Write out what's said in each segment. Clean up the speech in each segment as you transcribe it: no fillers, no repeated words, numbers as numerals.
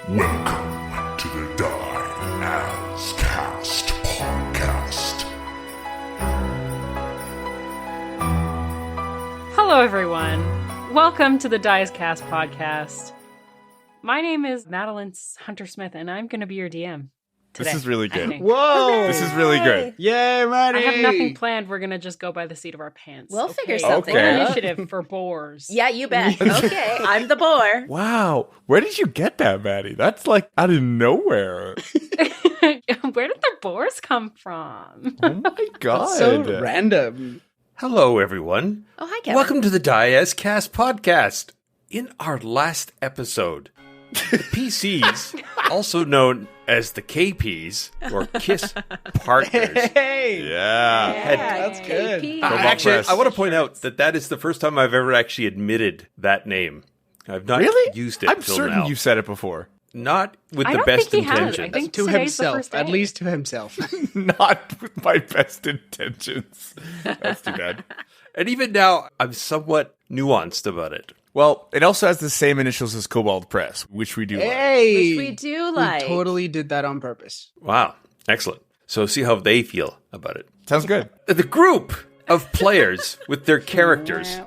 Welcome to the Die As Cast podcast. Hello, everyone. Welcome to the Die As Cast podcast. My name is Madeline Hunter Smith, and I'm going to be your DM today. This is really good. Whoa! This is really good. Yay, Maddie! I have nothing planned. We're going to just go by the seat of our pants. We'll figure Okay? something Okay. out. Initiative for boars. Yeah, you bet. Okay, I'm the boar. Wow. Where did you get that, Maddie? That's like out of nowhere. Where did the boars come from? Oh my god. That's so random. Hello, everyone. Oh, hi, Kevin. Welcome to the Die As Cast podcast. In our last episode, the PCs, also known as the KPs, or KISS partners. Hey! Yeah. That's good. KP. Kobold Actually, Press. I want to point out that is the first time I've ever actually admitted that name. I've not Really? used it I'm till certain now. you've said it before. Not with I the don't best think he has. intentions. I think To today's the himself. first day. At least to himself. Not with my best intentions. That's too bad. And even now, I'm somewhat nuanced about it. Well, it also has the same initials as Kobold Press, which we do like. Hey! Which we do like. We totally did that on purpose. Wow. Excellent. So see how they feel about it. Sounds good. The group of players with their characters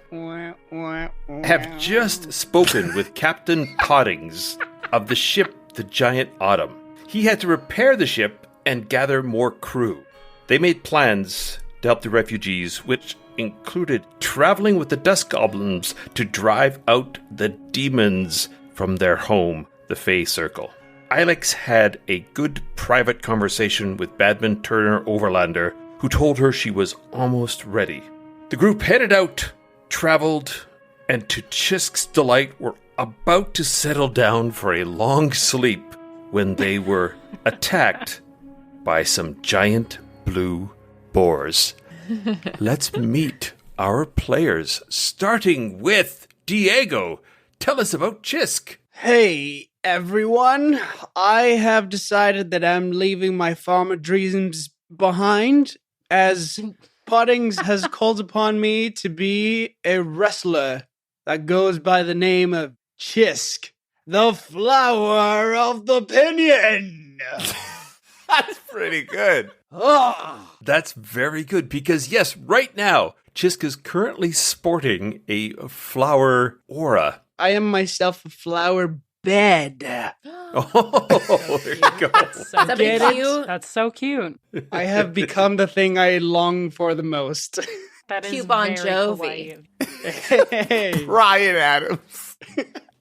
have just spoken with Captain Poddings of the ship the Giant Autumn. He had to repair the ship and gather more crew. They made plans to help the refugees, which included traveling with the Dust Goblins to drive out the demons from their home, the Fey Circle. Ilex had a good private conversation with Badman Turner Overlander, who told her she was almost ready. The group headed out, traveled, and to Xisk's delight were about to settle down for a long sleep when they were attacked by some giant blue boars. Let's meet our players, starting with Diego. Tell us about Xisk. Hey, everyone. I have decided that I'm leaving my farmer dreams behind as Poddings has called upon me to be a wrestler that goes by the name of Xisk, the flower of the pinion. That's pretty good. Oh. That's very good because, yes, right now, Xisk is currently sporting a flower aura. I am myself a flower bed. Oh, there you go. So That Get makes it? you That's so cute. I have become the thing I long for the most. That is Cute Bon very Jovi. kawaii. Hey. Ryan Adams.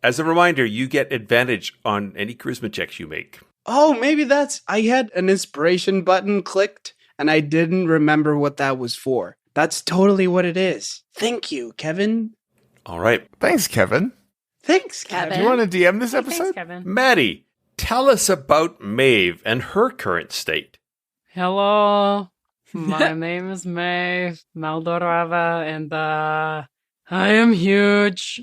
As a reminder, you get advantage on any charisma checks you make. Oh, maybe I had an inspiration button clicked and I didn't remember what that was for. That's totally what it is. Thank you, Kevin. All right. Thanks, Kevin. Thanks, Kevin. Do you want to DM this Hey, thanks, episode? Kevin. Maddie, tell us about Maeve and her current state. Hello, my name is Maeve Maldorava, and I am huge.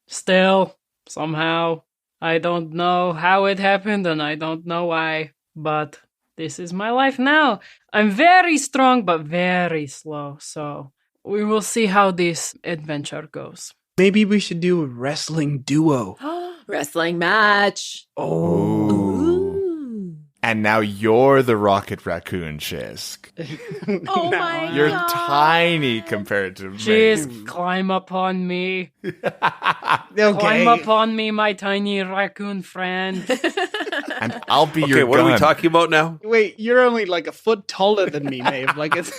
Still, somehow. I don't know how it happened, and I don't know why, but this is my life now. I'm very strong, but very slow, so we will see how this adventure goes. Maybe we should do a wrestling duo. wrestling match. Oh. And now you're the Rocket Raccoon, Xisk. Oh my You're God. tiny compared to me. Just climb upon me. Climb Okay. upon me, my tiny raccoon friend. And I'll be Okay, your what are we gun. talking about now? Wait, you're only like a foot taller than me, Maeve. Like it's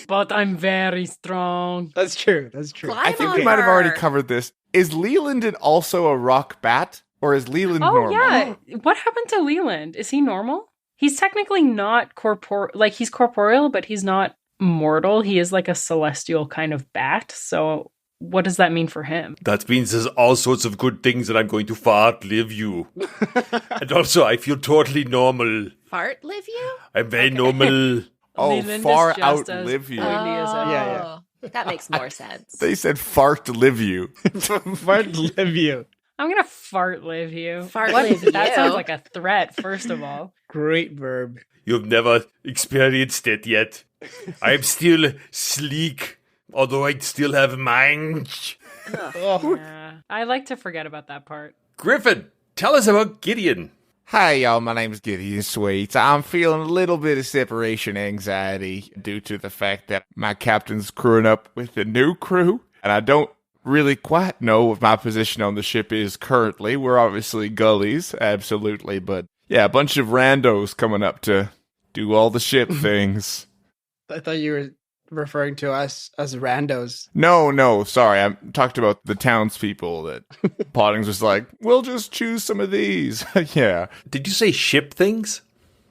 But I'm very strong. That's true. That's true. Climb I think on we might have already her. covered this. Is Leland also a rock bat? Or is Leland Oh, normal? yeah. What happened to Leland? Is he normal? He's technically not corporeal. Like, he's corporeal, but he's not mortal. He is like a celestial kind of bat. So what does that mean for him? That means there's all sorts of good things that I'm going to fart live you. And also, I feel totally normal. Fart live you? I'm very normal. Oh, Leland is far just outlive as you. oily as ever. Yeah, That makes more sense. They said fart live you. Fart live you. I'm going to fart live you. Fart What? live That you. sounds like a threat, first of all. Great verb. You've never experienced it yet. I'm still sleek, although I still have mange. Oh. Yeah. I like to forget about that part. Griffin, tell us about Gideon. Hi, y'all. My name's Gideon Sweets. I'm feeling a little bit of separation anxiety due to the fact that my captain's crewing up with a new crew, and I don't really quite know what my position on the ship is currently. We're obviously gullies, absolutely, but yeah, a bunch of randos coming up to do all the ship things. I thought you were referring to us as randos. No, sorry. I talked about the townspeople that Pottings was like, we'll just choose some of these. Yeah. Did you say ship things?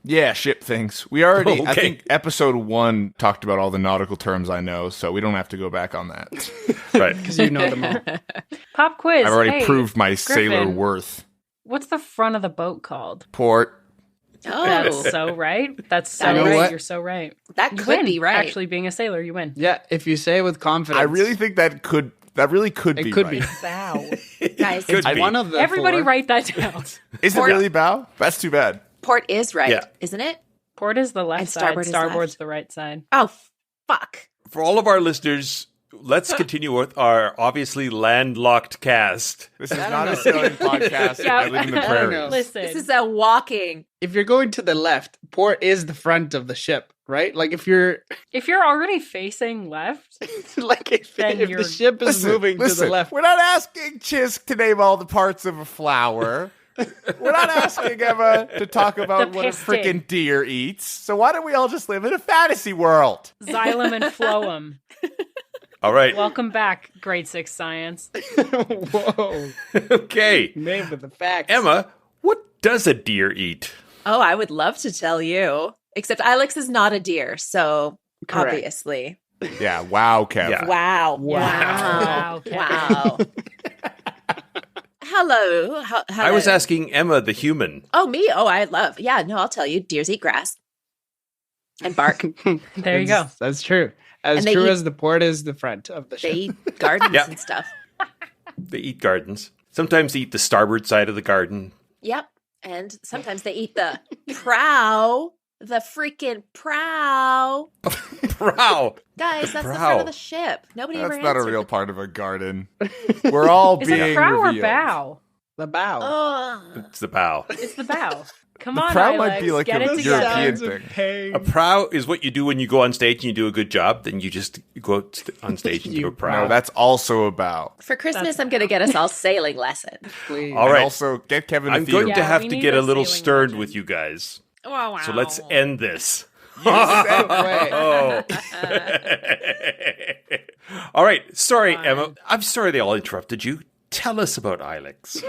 Yeah, ship things. We already, Oh, I okay. think episode 1 talked about all the nautical terms I know, so we don't have to go back on that. Right. Because you know them all. Pop quiz. I've already Hey, proved my sailor Griffin, worth. What's the front of the boat called? Port. That's Oh, so right. That's so That is- right. What? You're so right. that You could win. be right. Actually, being a sailor, you win. Yeah, if you say it with confidence. I really think that really could It be could right. be. Bow. Guys, Could I be. one of the Everybody four. write that down. Is it Port. really bow? That's too bad. port is right, Yeah. isn't it? Port is the left And side. starboard is Starboard's left. the right side. Oh, fuck. For all of our listeners, let's continue with our obviously landlocked cast. This is I don't not a know. sailing podcast. Yeah. I live in the I don't prairies. know. Listen. This is a walking. If you're going to the left, port is the front of the ship, right? Like if you're If you're already facing left, like if Then the you're- ship is moving to the left. We're not asking Xisk to name all the parts of a flower. We're not asking Emma to talk about The what a piston. freaking deer eats. So why don't we all just live in a fantasy world? xylem and phloem. All right. Welcome back, grade 6 science. Whoa. Okay. Name with the facts. Emma, what does a deer eat? Oh, I would love to tell you. Except Ilex is not a deer, so Correct. obviously. Yeah, wow, Kevin. Yeah. Wow. Wow. Wow. Hello. Hello. I was asking Emma, the human. Oh, me? Oh, I love. Yeah, no, I'll tell you. Deers eat grass and bark. There you go. That's true. As And they true eat- as the port is the front of the They ship. eat gardens Yeah. and stuff. They eat gardens. Sometimes they eat the starboard side of the garden. Yep. And sometimes they eat the prow. The freaking prow. Prow. Guys, that's the Prow. front of the ship. Nobody That's ever not a answered real the- part of a garden. We're all Is being it prow or revealed. bow? The bow. Ugh. It's the bow. It's the bow. Come The on, prow Ilex, might be like get a it together. European Sounds of thing. pain. A prow is what you do when you go on stage and you do a good job. Then you just go out on stage and do a prow. No, that's also a bow. For Christmas, That's- I'm going to get us all sailing lesson. Please. All And right. also, get Kevin a I'm theater. going to Yeah, have we to need get a a little sailing stern legend. with you guys. Wow. So let's end this. Segue. Oh. All right. Sorry, Emma. I'm sorry they all interrupted you. Tell us about Ilex.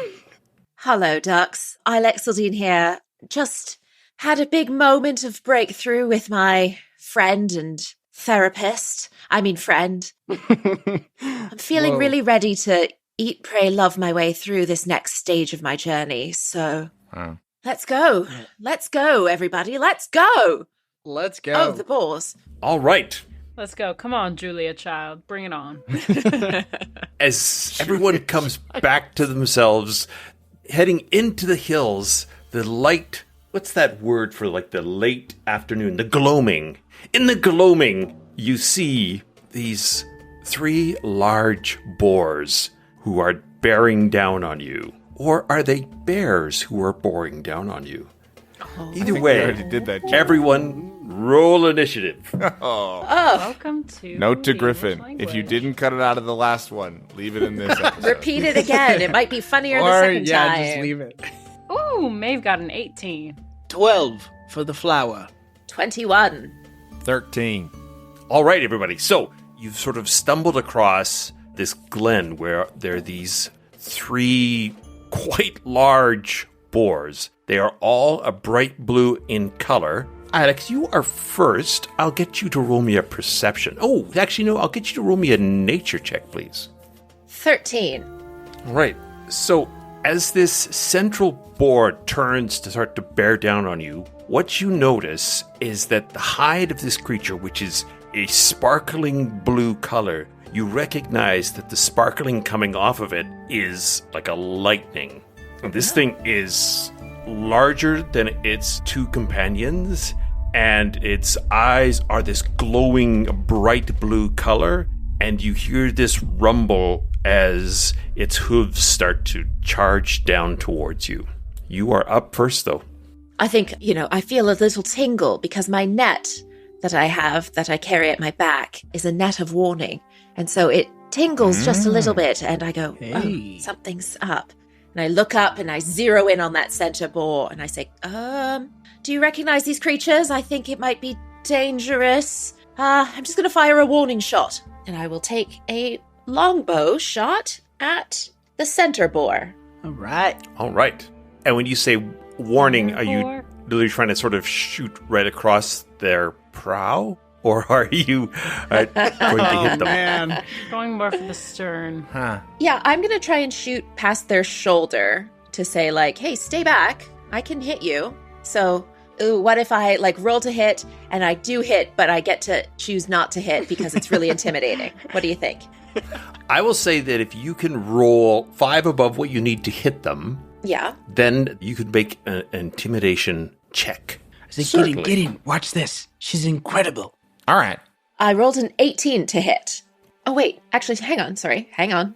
Hello, ducks. Ilexyldean here. Just had a big moment of breakthrough with my friend and therapist. I mean, friend. I'm feeling Whoa. really ready to eat, pray, love my way through this next stage of my journey. So Wow. let's go. Let's go, everybody. Let's go. Let's go. Oh, the balls. All right. Let's go. Come on, Julia child. Bring it on. As everyone comes back to themselves, heading into the hills, the light, what's that word for like the late afternoon? The gloaming. In the gloaming, you see these 3 large boars who are bearing down on you. Or are they bears who are boring down on you? Either We way, already did that. everyone roll initiative. Oh. Welcome to Note to the Griffin: English if you language. didn't cut it out of the last one, leave it in this episode. Repeat it again. It might be funnier the Or, second yeah, time. just leave it. Ooh, Maeve got an 18. 12 for the flower. 21. 13. All right, everybody. So you've sort of stumbled across this glen where there are these 3 quite large boars. They are all a bright blue in color. Alex, you are first. I'll get you to roll me a perception. Oh, actually, no. I'll get you to roll me a nature check, please. 13. All right. So as this central board turns to start to bear down on you, what you notice is that the hide of this creature, which is a sparkling blue color, you recognize that the sparkling coming off of it is like a lightning. And this thing is larger than its 2 companions, and its eyes are this glowing bright blue color, and you hear this rumble as its hooves start to charge down towards you. You are up first, though. I think, I feel a little tingle because my net that I have, that I carry at my back, is a net of warning. And so it tingles just a little bit, and I go, Hey. oh, something's up. And I look up and I zero in on that center boar, and I say, do you recognize these creatures? I think it might be dangerous. I'm just going to fire a warning shot. And I will take a longbow shot at the center boar. All right. All right. And when you say warning, are you literally trying to sort of shoot right across their prow? Or are you going to hit them? Man. Going more for the stern. Huh. Yeah, I'm going to try and shoot past their shoulder to say, like, hey, stay back. I can hit you. So, what if I, roll to hit, and I do hit, but I get to choose not to hit because it's really intimidating? What do you think? I will say that if you can roll 5 above what you need to hit them, Yeah. then you could make an intimidation check. I said, Certainly. Gideon, watch this. She's incredible. All right. I rolled an 18 to hit. Oh, wait. Actually, hang on. Sorry. Hang on.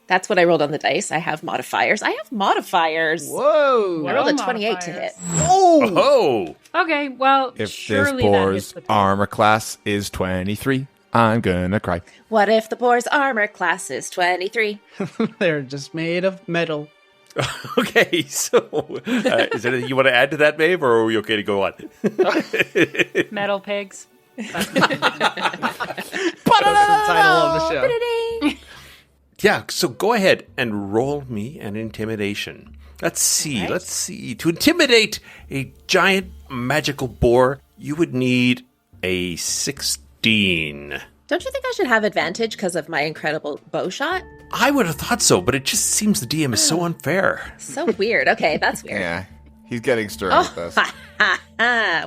That's what I rolled on the dice. I have modifiers. Whoa. I rolled a 28 to hit. Oh! Okay, well, If surely this that boar's hits the pig. armor class is 23, I'm gonna cry. What if the boar's armor class is 23? They're just made of metal. Okay, so is there anything you want to add to that, Maeve, or are we okay to go on? Metal pigs. That's the title of the show. Yeah, so go ahead and roll me an intimidation. Let's see, To intimidate a giant magical boar, you would need a 16. Don't you think I should have advantage because of my incredible bow shot? I would have thought so, but it just seems the DM is so unfair. So weird. Okay, that's weird. Yeah, he's getting stern with us.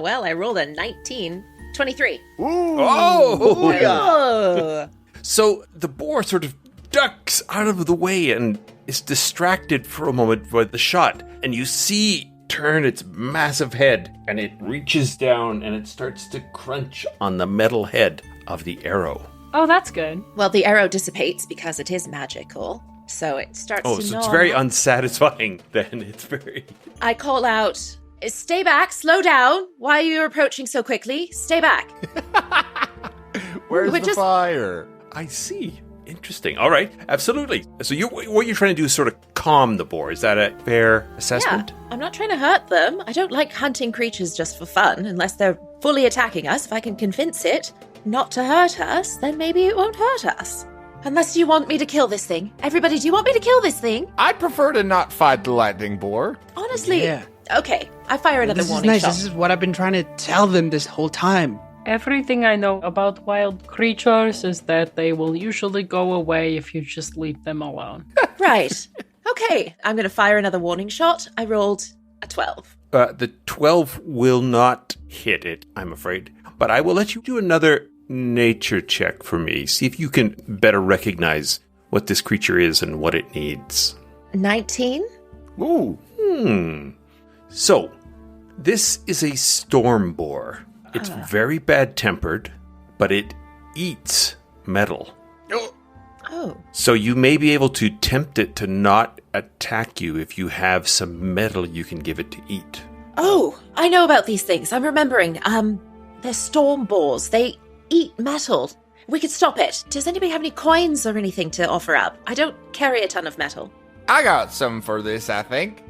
Well, I rolled a 19. 23. Oh! Oh. So the boar sort of ducks out of the way and is distracted for a moment by the shot. And you see turn its massive head, and it reaches down and it starts to crunch on the metal head of the arrow. Oh, that's good. Well, the arrow dissipates because it is magical. So it starts to So gnaw. it's very unsatisfying then. It's very... I call out, stay back, slow down. Why are you approaching so quickly? Stay back. Where's We're the just- fire? I see. Interesting. All right. Absolutely. So what you're trying to do is sort of calm the boar. Is that a fair assessment? Yeah, I'm not trying to hurt them. I don't like hunting creatures just for fun, unless they're fully attacking us. If I can convince it not to hurt us, then maybe it won't hurt us. Unless you want me to kill this thing. Everybody, do you want me to kill this thing? I'd prefer to not fight the lightning boar. Honestly. Yeah. Okay, I fire another This is warning nice. shot. This is what I've been trying to tell them this whole time. Everything I know about wild creatures is that they will usually go away if you just leave them alone. Right. Okay, I'm going to fire another warning shot. I rolled a 12. The 12 will not hit it, I'm afraid. But I will let you do another nature check for me. See if you can better recognize what this creature is and what it needs. 19? Ooh. So, this is a storm boar. It's very bad-tempered, but it eats metal. Oh. So you may be able to tempt it to not attack you if you have some metal you can give it to eat. Oh, I know about these things. I'm remembering. They're storm boars. They eat metal. We could stop it. Does anybody have any coins or anything to offer up? I don't carry a ton of metal. I got some for this, I think.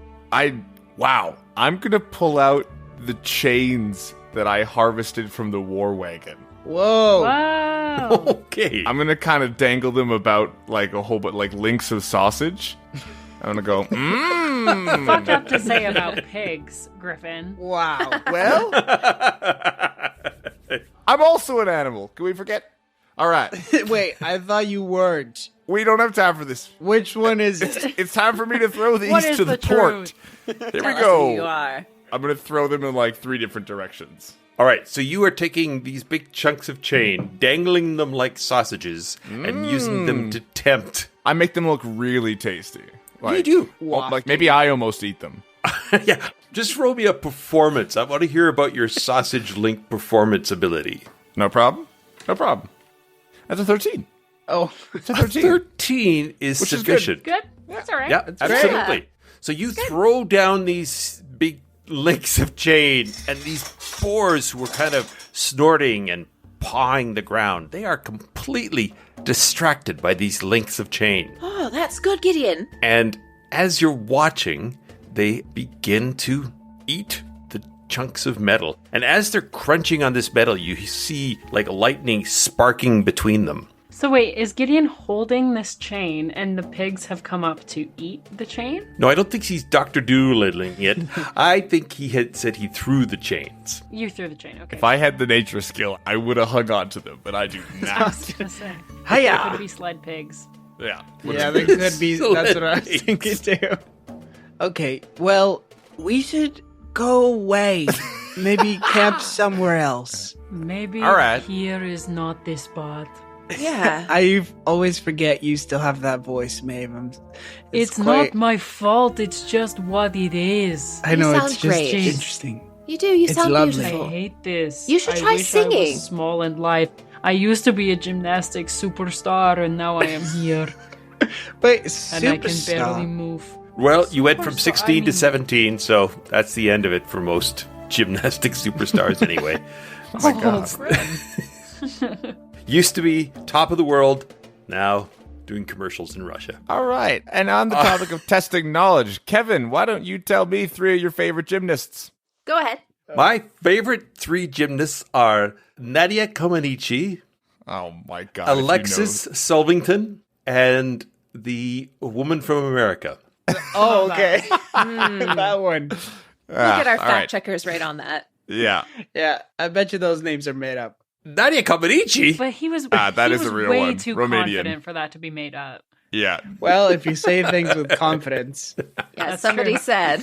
Wow. I'm gonna pull out the chains that I harvested from the war wagon. Whoa. Wow. Okay. I'm gonna kind of dangle them about like a whole but like links of sausage. I'm gonna go, Fucked up to say about pigs, Griffin. Wow. well, I'm also an animal. Can we forget? All right. Wait, I thought you weren't. We don't have time for this. Which one is it? It's time for me to throw these What is to the port. Here we Tell us go. who you are. I'm gonna throw them in like 3 different directions. All right, so you are taking these big chunks of chain, dangling them like sausages, and using them to tempt. I make them look really tasty. Like, You do. Like maybe I almost eat them. Yeah, just roll me a performance. I want to hear about your sausage link performance ability. No problem. No problem. That's a 13. Oh, It's a 13. 13 is Which is sufficient. Good. That's all right. Yeah, great. absolutely. So you throw down these big links of chain, and these boars who were kind of snorting and pawing the ground, they are completely distracted by these links of chain. Oh, that's good, Gideon. And as you're watching, they begin to eat the chunks of metal. And as they're crunching on this metal, you see like lightning sparking between them. So wait, is Gideon holding this chain and the pigs have come up to eat the chain? No, I don't think he's Dr. Doolittling it. I think he had said he threw the chains. You threw the chain, okay. If I had the nature skill, I would have hung on to them, but I do I not. was gonna say. hiya. Could be sled pigs. Yeah. Yeah, they could be. That's what I was thinking too. Okay, well, we should go away. Maybe camp somewhere else. Maybe All right. here is not the spot. Yeah. I always forget you still have that voice, Maeve. It's quite- not my fault, it's just what it is. I know, You it's sound just great. interesting. You do. You It's sound lovely. beautiful. I hate this. You should try I wish I singing. was small and light. I used to be a gymnastics superstar, and now I am here, But and I can barely superstar. Well, move. you went from Superstar, 16 I to mean- 17, so that's the end of it for most gymnastic superstars anyway. Oh my god. crap. Used to be top of the world, now doing commercials in Russia. All right. And on the topic of testing knowledge, Kevin, why don't you tell me 3 of your favorite gymnasts? Go ahead. My favorite 3 gymnasts are Nadia Comaneci, Oh my god. if you Alexis Solvington, and the woman from America. Oh, okay. That one. know. We'll get our all fact right. checkers right on that. Yeah. Yeah, I bet you those names are made up. Nadia Comaneci? But he was, that he is was a real way one. too Romanian. confident for that to be made up. Yeah. Well, if you say things with confidence. Yeah, That's somebody true. said.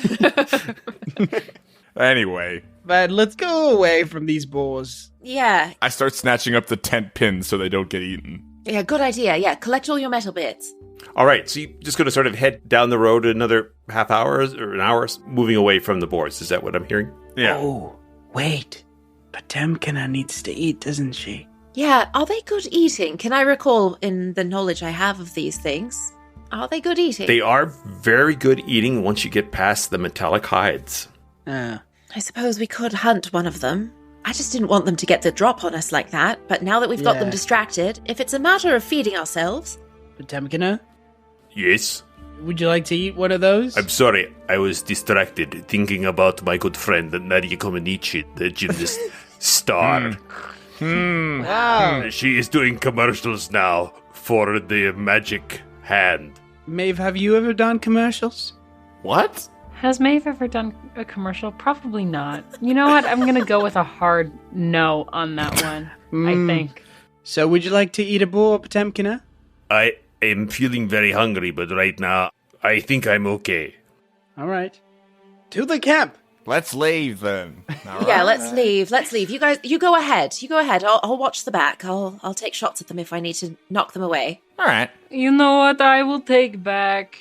Anyway, But let's go away from these boars. Yeah. I start snatching up the tent pins so they don't get eaten. Yeah, good idea. Yeah, collect all your metal bits. All right, so you're just going to sort of head down the road another half hour or an hour, moving away from the boars. Is that what I'm hearing? Yeah. Oh, wait. Potemkina needs to eat, doesn't she? Yeah, are they good eating? Can I recall in the knowledge I have of these things? Are they good eating? They are very good eating once you get past the metallic hides. I suppose we could hunt one of them. I just didn't want them to get the drop on us like that, but now that we've got them Yeah. distracted, if it's a matter of feeding ourselves... Potemkina, Yes? would you like to eat one of those? I'm sorry, I was distracted thinking about my good friend Nadia Comaneci, the gymnast star. Wow. She is doing commercials now for the magic hand. Maeve, have you ever done commercials? What? Has Maeve ever done a commercial? Probably not. You know what? I'm going to go with a hard no on that one, I think. So would you like to eat a boar, Potemkina? I am feeling very hungry, but right now I think I'm okay. All right. To the camp. Let's leave then. All Yeah, right. let's leave. Let's leave. You guys, you go ahead. You go ahead. I'll watch the back. I'll take shots at them if I need to knock them away. All right. You know what? I will take back.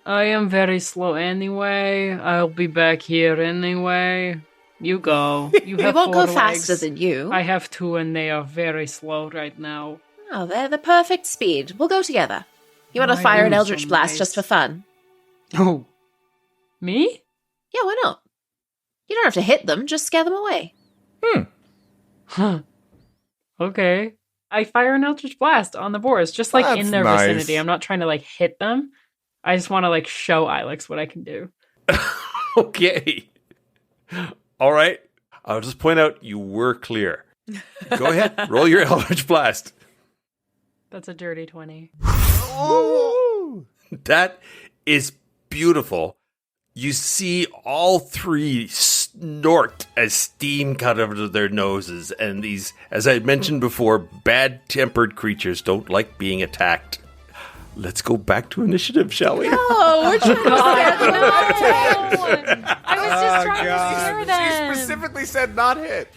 I am very slow anyway. I'll be back here anyway. You go. You We have won't go 4 faster legs. than you. I have 2 and they are very slow right now. Oh, they're the perfect speed. We'll go together. You want to My fire an boobs Eldritch are Blast nice. just for fun? Oh, Me? Yeah, why not? You don't have to hit them, just scare them away. Huh. Okay. I fire an Eldritch Blast on the boars, just like That's in their nice. vicinity. I'm not trying to like hit them. I just want to like show Ilex what I can do. Okay. All right. I'll just point out you were clear. Go ahead. Roll your Eldritch Blast. That's a dirty 20. That is beautiful. You see all 3 snort as steam comes out of their noses. And these, as I mentioned before, bad-tempered creatures don't like being attacked. Let's go back to initiative, shall we? Oh, we're trying to scare them away. I was just trying to scare She them. specifically said not hit.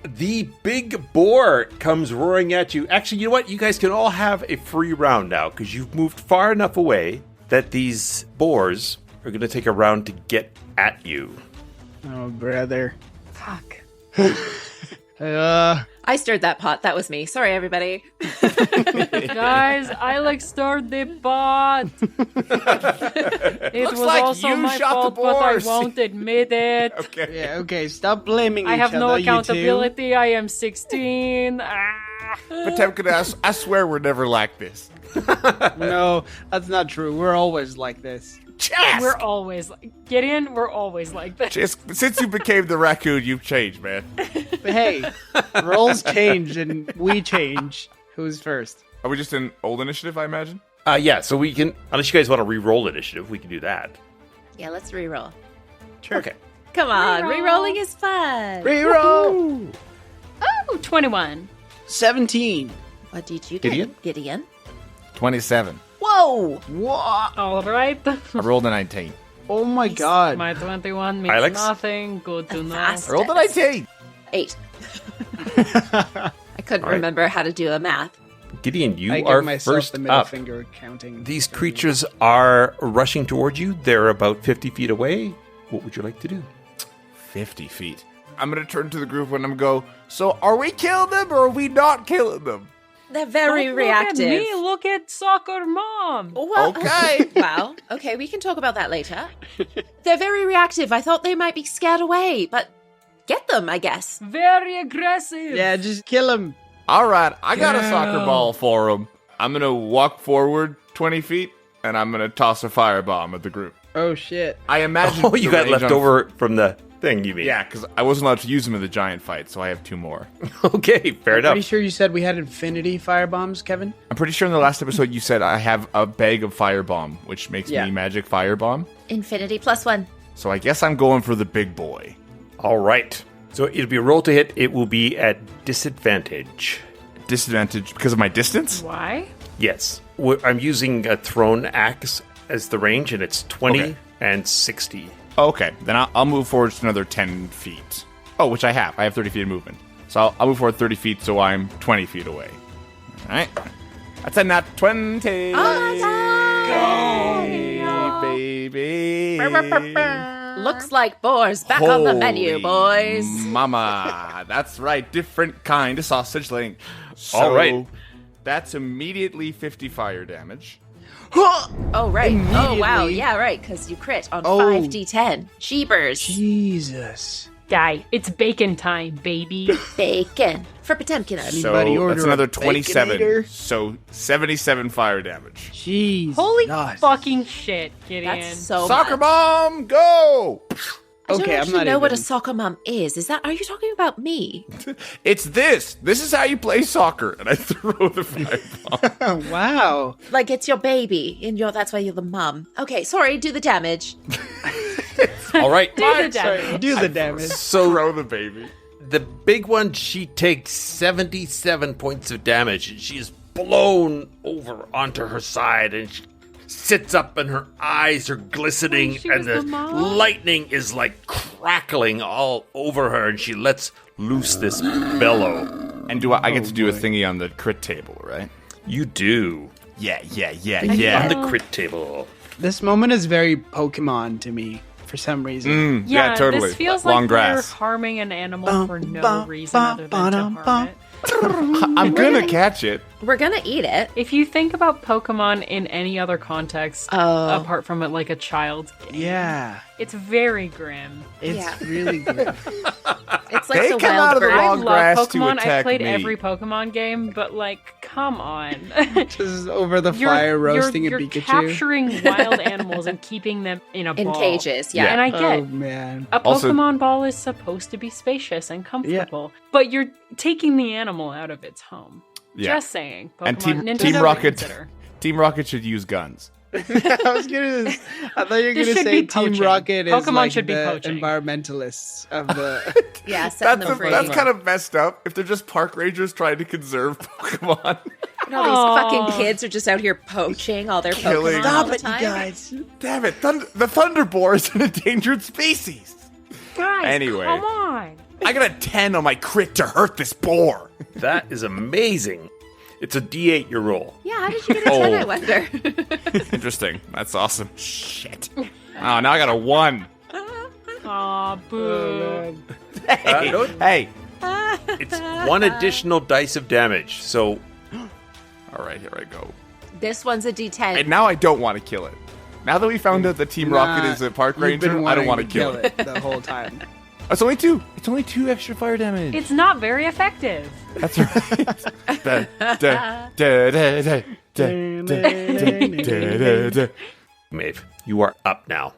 The big boar comes roaring at you. Actually, you know what? You guys can all have a free round now because you've moved far enough away that these boars are going to take a round to get at you. oh, brother. Fuck. I stirred that pot. That was me. Sorry, everybody. Guys, Ilex stirred the pot. It Looks was like also you my shot the fault, but I boars. won't admit it. Okay. Yeah, okay, stop blaming I each have no other, you two. accountability. I am 16. Potemkin, I swear we're never like this. No, that's not true. We're always like this. Xisk! We're always like Gideon. We're always like this. Xisk, since you became the raccoon, you've changed, man. But hey, roles change and we change. Who's first? Are we just in old initiative, I imagine? Yeah, so we can, unless you guys want to re-roll initiative, we can do that. Yeah, let's reroll. Sure. Okay. Come on, Reroll. rerolling is fun. Reroll! Oh, 21. 17. What did you Gideon? get, Gideon? 27. Whoa! What? All right. I rolled a 19. Oh my god. My 21 means Ilex? nothing. Good to know. Fast. I rolled a 19. 8. I couldn't All right. remember how to do a math. Gideon, you I are give myself first the middle up. finger counting. These creatures are rushing towards you. They're about 50 feet away. What would you like to do? 50 feet. I'm going to turn to the group and I'm go, so are we killing them or are we not killing them? They're very Don't reactive. Look at me. Look at soccer mom. Well, Okay. Wow. Okay, we can talk about that later. They're very reactive. I thought they might be scared away, but get them, I guess. Very aggressive. Yeah, just kill him. All right, I got a Girl. soccer ball for them. I'm going to walk forward 20 feet and I'm going to toss a firebomb at the group. Oh shit. I imagine. Oh, you the got range left on- over from the thing, you mean? Yeah, because I wasn't allowed to use them in the giant fight, so I have 2 more. Okay, fair enough. Pretty sure you said we had infinity firebombs, Kevin? I'm pretty sure in the last episode you said I have a bag of firebomb, which makes Yeah. me magic firebomb. Infinity +1. So I guess I'm going for the big boy. All right. So it'll be a roll to hit. It will be at disadvantage. Disadvantage because of my distance? Why? Yes. I'm using a thrown axe as the range, and it's 20 Okay. and 60. Okay, then I'll move forward just another 10 feet. Oh, which I have. I have 30 feet of movement. So I'll move forward 30 feet so I'm 20 feet away. All right. That's a nat 20. Go, baby. Looks like boars back on the menu, Holy boys. Mama. That's right. Different kind of sausage link. So All right. That's immediately 50 fire damage. Oh, right. Oh, wow. Immediately. Yeah, right, because you crit on Oh. 5d10. Jeepers. Jesus. Guy, it's bacon time, baby. Bacon. For Potemkin. Anybody So order that's another a 27. Baconator? So 77 fire damage. Jeez. Holy God. fucking shit, Gideon. That's so Soccer much. bomb, go! I don't Okay, I'm actually not know what a even- soccer mom is. Are you talking about me? It's this. This is how you play soccer. And I throw the firebomb. Wow. Like it's your baby, and that's why you're the mum. Okay, sorry, do the damage. All right. Do the damage. Do the damage. So Throw the baby. the big one, she takes 77 points of damage, and she is blown over onto her side, and she sits up, and her eyes are glistening, she and was the the mom? lightning is like crackling all over her, and she lets loose this bellow. And do I get to do a thingy on the crit table, right? You do. Yeah. On the crit table. This moment is very Pokemon to me for some reason. Yeah, totally. This feels Long like grass. we're harming an animal Bum, for no bum, reason bum, other than to ba-dum, harm it. I'm gonna catch it. We're gonna eat it. If you think about Pokemon in any other context, Oh. apart from it like a child's game, Yeah. it's very grim. It's Yeah. really good. It's like They the come wild out of the bird. I long love grass to Pokemon. I've attack played me. every Pokemon game, but like, come on. Just over the fire roasting you're a Pikachu. capturing wild animals and keeping them in a In ball. cages, yeah. And I get Oh man. a Also- Pokemon ball is supposed to be spacious and comfortable, but you're taking the animal out of its home. Yeah. Just saying. Pokemon, And Team Nintendo Rocket. reconsider. Team Rocket should use guns. I thought you were This gonna should say be Team poaching. Rocket is Pokemon like should be the poaching. environmentalists of the. Yeah, set That's them free. that's kind of messed up. If they're just park rangers trying to conserve Pokemon. And all these Aw. fucking kids are just out here poaching all their Killing- Pokemon all Stop the it, you time. guys! Damn it! The Thunder Boar is an endangered species. Guys, Anyway. come on. I got a 10 on my crit to hurt this boar. That is amazing. It's a D8 your roll. Yeah, how did you get a 10, I Oh. wonder? Interesting. That's awesome. Shit. Oh, now I got a 1. Aw, boo. Hey, no- hey, It's one additional dice of damage. So, All right, here I go. This one's a D10. And now I don't want to kill it. Now that we found out that Team Rocket is a park You've been ranger, I don't want wanting to kill it. the whole time. It's only 2. It's only 2 extra fire damage. It's not very effective. That's right. Da, da, da, da, da, da, da, da, da. Maeve, you are up now.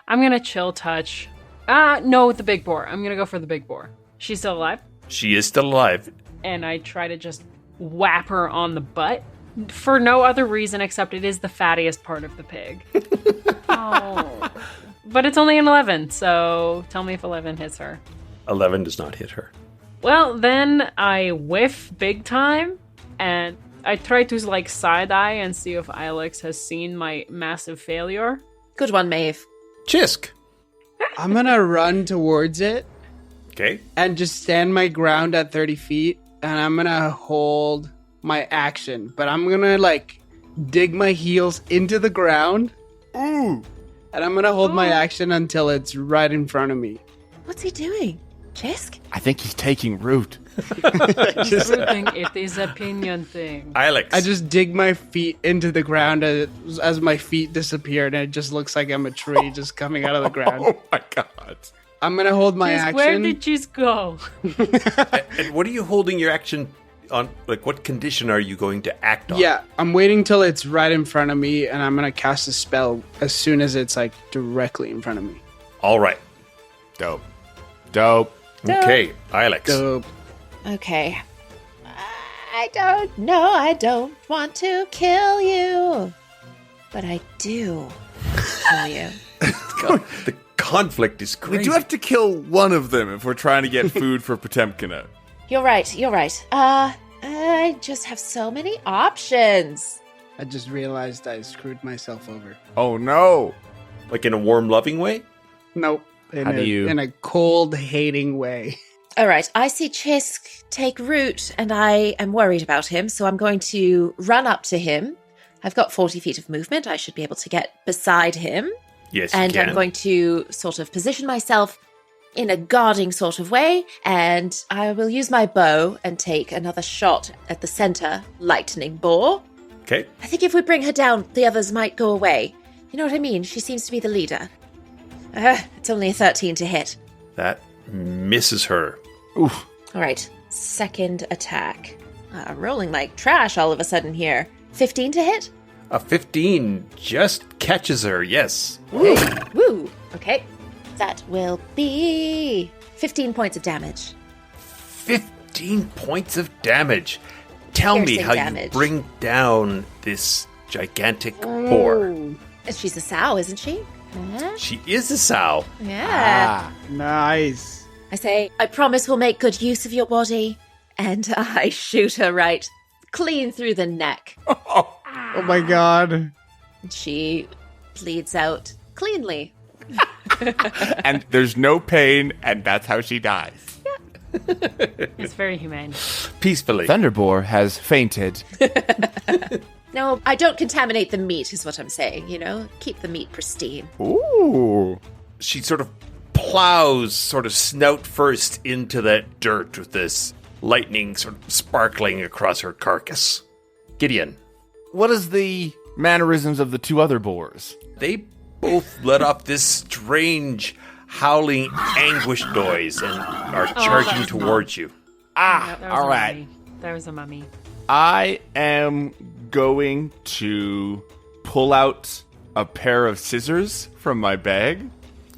I'm gonna chill touch. No, the big boar. I'm gonna go for the big boar. She's still alive? She is still alive. And I try to just whap her on the butt for no other reason except it is the fattiest part of the pig. Oh. But it's only an 11, so tell me if 11 hits her. 11 does not hit her. Well, then I whiff big time, and I try to like side eye and see if Ilex has seen my massive failure. Good one, Maeve. Xisk. I'm gonna run towards it Okay. and just stand my ground at 30 feet, and I'm gonna hold my action, but I'm gonna like dig my heels into the ground. Ooh. And I'm gonna hold my action until it's right in front of me. What's he doing? Xisk? I think he's taking root. Everything, it is opinion thing. Ilex. I just dig my feet into the ground as my feet disappear, and it just looks like I'm a tree just coming out of the ground. Oh my god. I'm gonna hold my Just action. where did Xisk go? And what are you holding your action on? Like, what condition are you going to act on? Yeah, I'm waiting till it's right in front of me, and I'm gonna cast a spell as soon as it's like directly in front of me. All right. Dope. Dope. Okay, Ilex. Dope. Okay. I don't know. I don't want to kill you. But I do kill you. The conflict is crazy. We do have to kill one of them if we're trying to get food for Potemkina. You're right. You're right. I just have so many options. I just realized I screwed myself over. Oh no. Like in a warm, loving way? Nope. How do you- In a cold, hating way. All right. I see Xisk take root, and I am worried about him, so I'm going to run up to him. I've got 40 feet of movement. I should be able to get beside him. Yes, And you can. I'm going to sort of position myself in a guarding sort of way, and I will use my bow and take another shot at the center lightning boar. Okay. I think if we bring her down, the others might go away. You know what I mean? She seems to be the leader. It's only a 13 to hit. That misses her. Oof. All right, second attack. I'm rolling like trash all of a sudden here. 15 to hit? A 15 just catches her, yes. Woo! Okay, that will be 15 points of damage. 15 points of damage. Tell me Piercing how damage. you bring down this gigantic boar. And she's a sow, isn't she? Huh? She is a sow. Yeah. Nice. I say, I promise we'll make good use of your body. And I shoot her right clean through the neck. Oh my god. She bleeds out cleanly. And there's no pain, and that's how she dies. It's very humane. Peacefully. Thunderboar has fainted. No, I don't contaminate the meat, is what I'm saying, you know? Keep the meat pristine. Ooh. She sort of plows, sort of snout first, into that dirt with this lightning sort of sparkling across her carcass. Gideon. What is the mannerisms of the 2 other boars? They both let off this strange, howling, anguished noise and are charging that's towards you. Ah, That was all a right. mummy. That was a mummy. I am going to pull out a pair of scissors from my bag.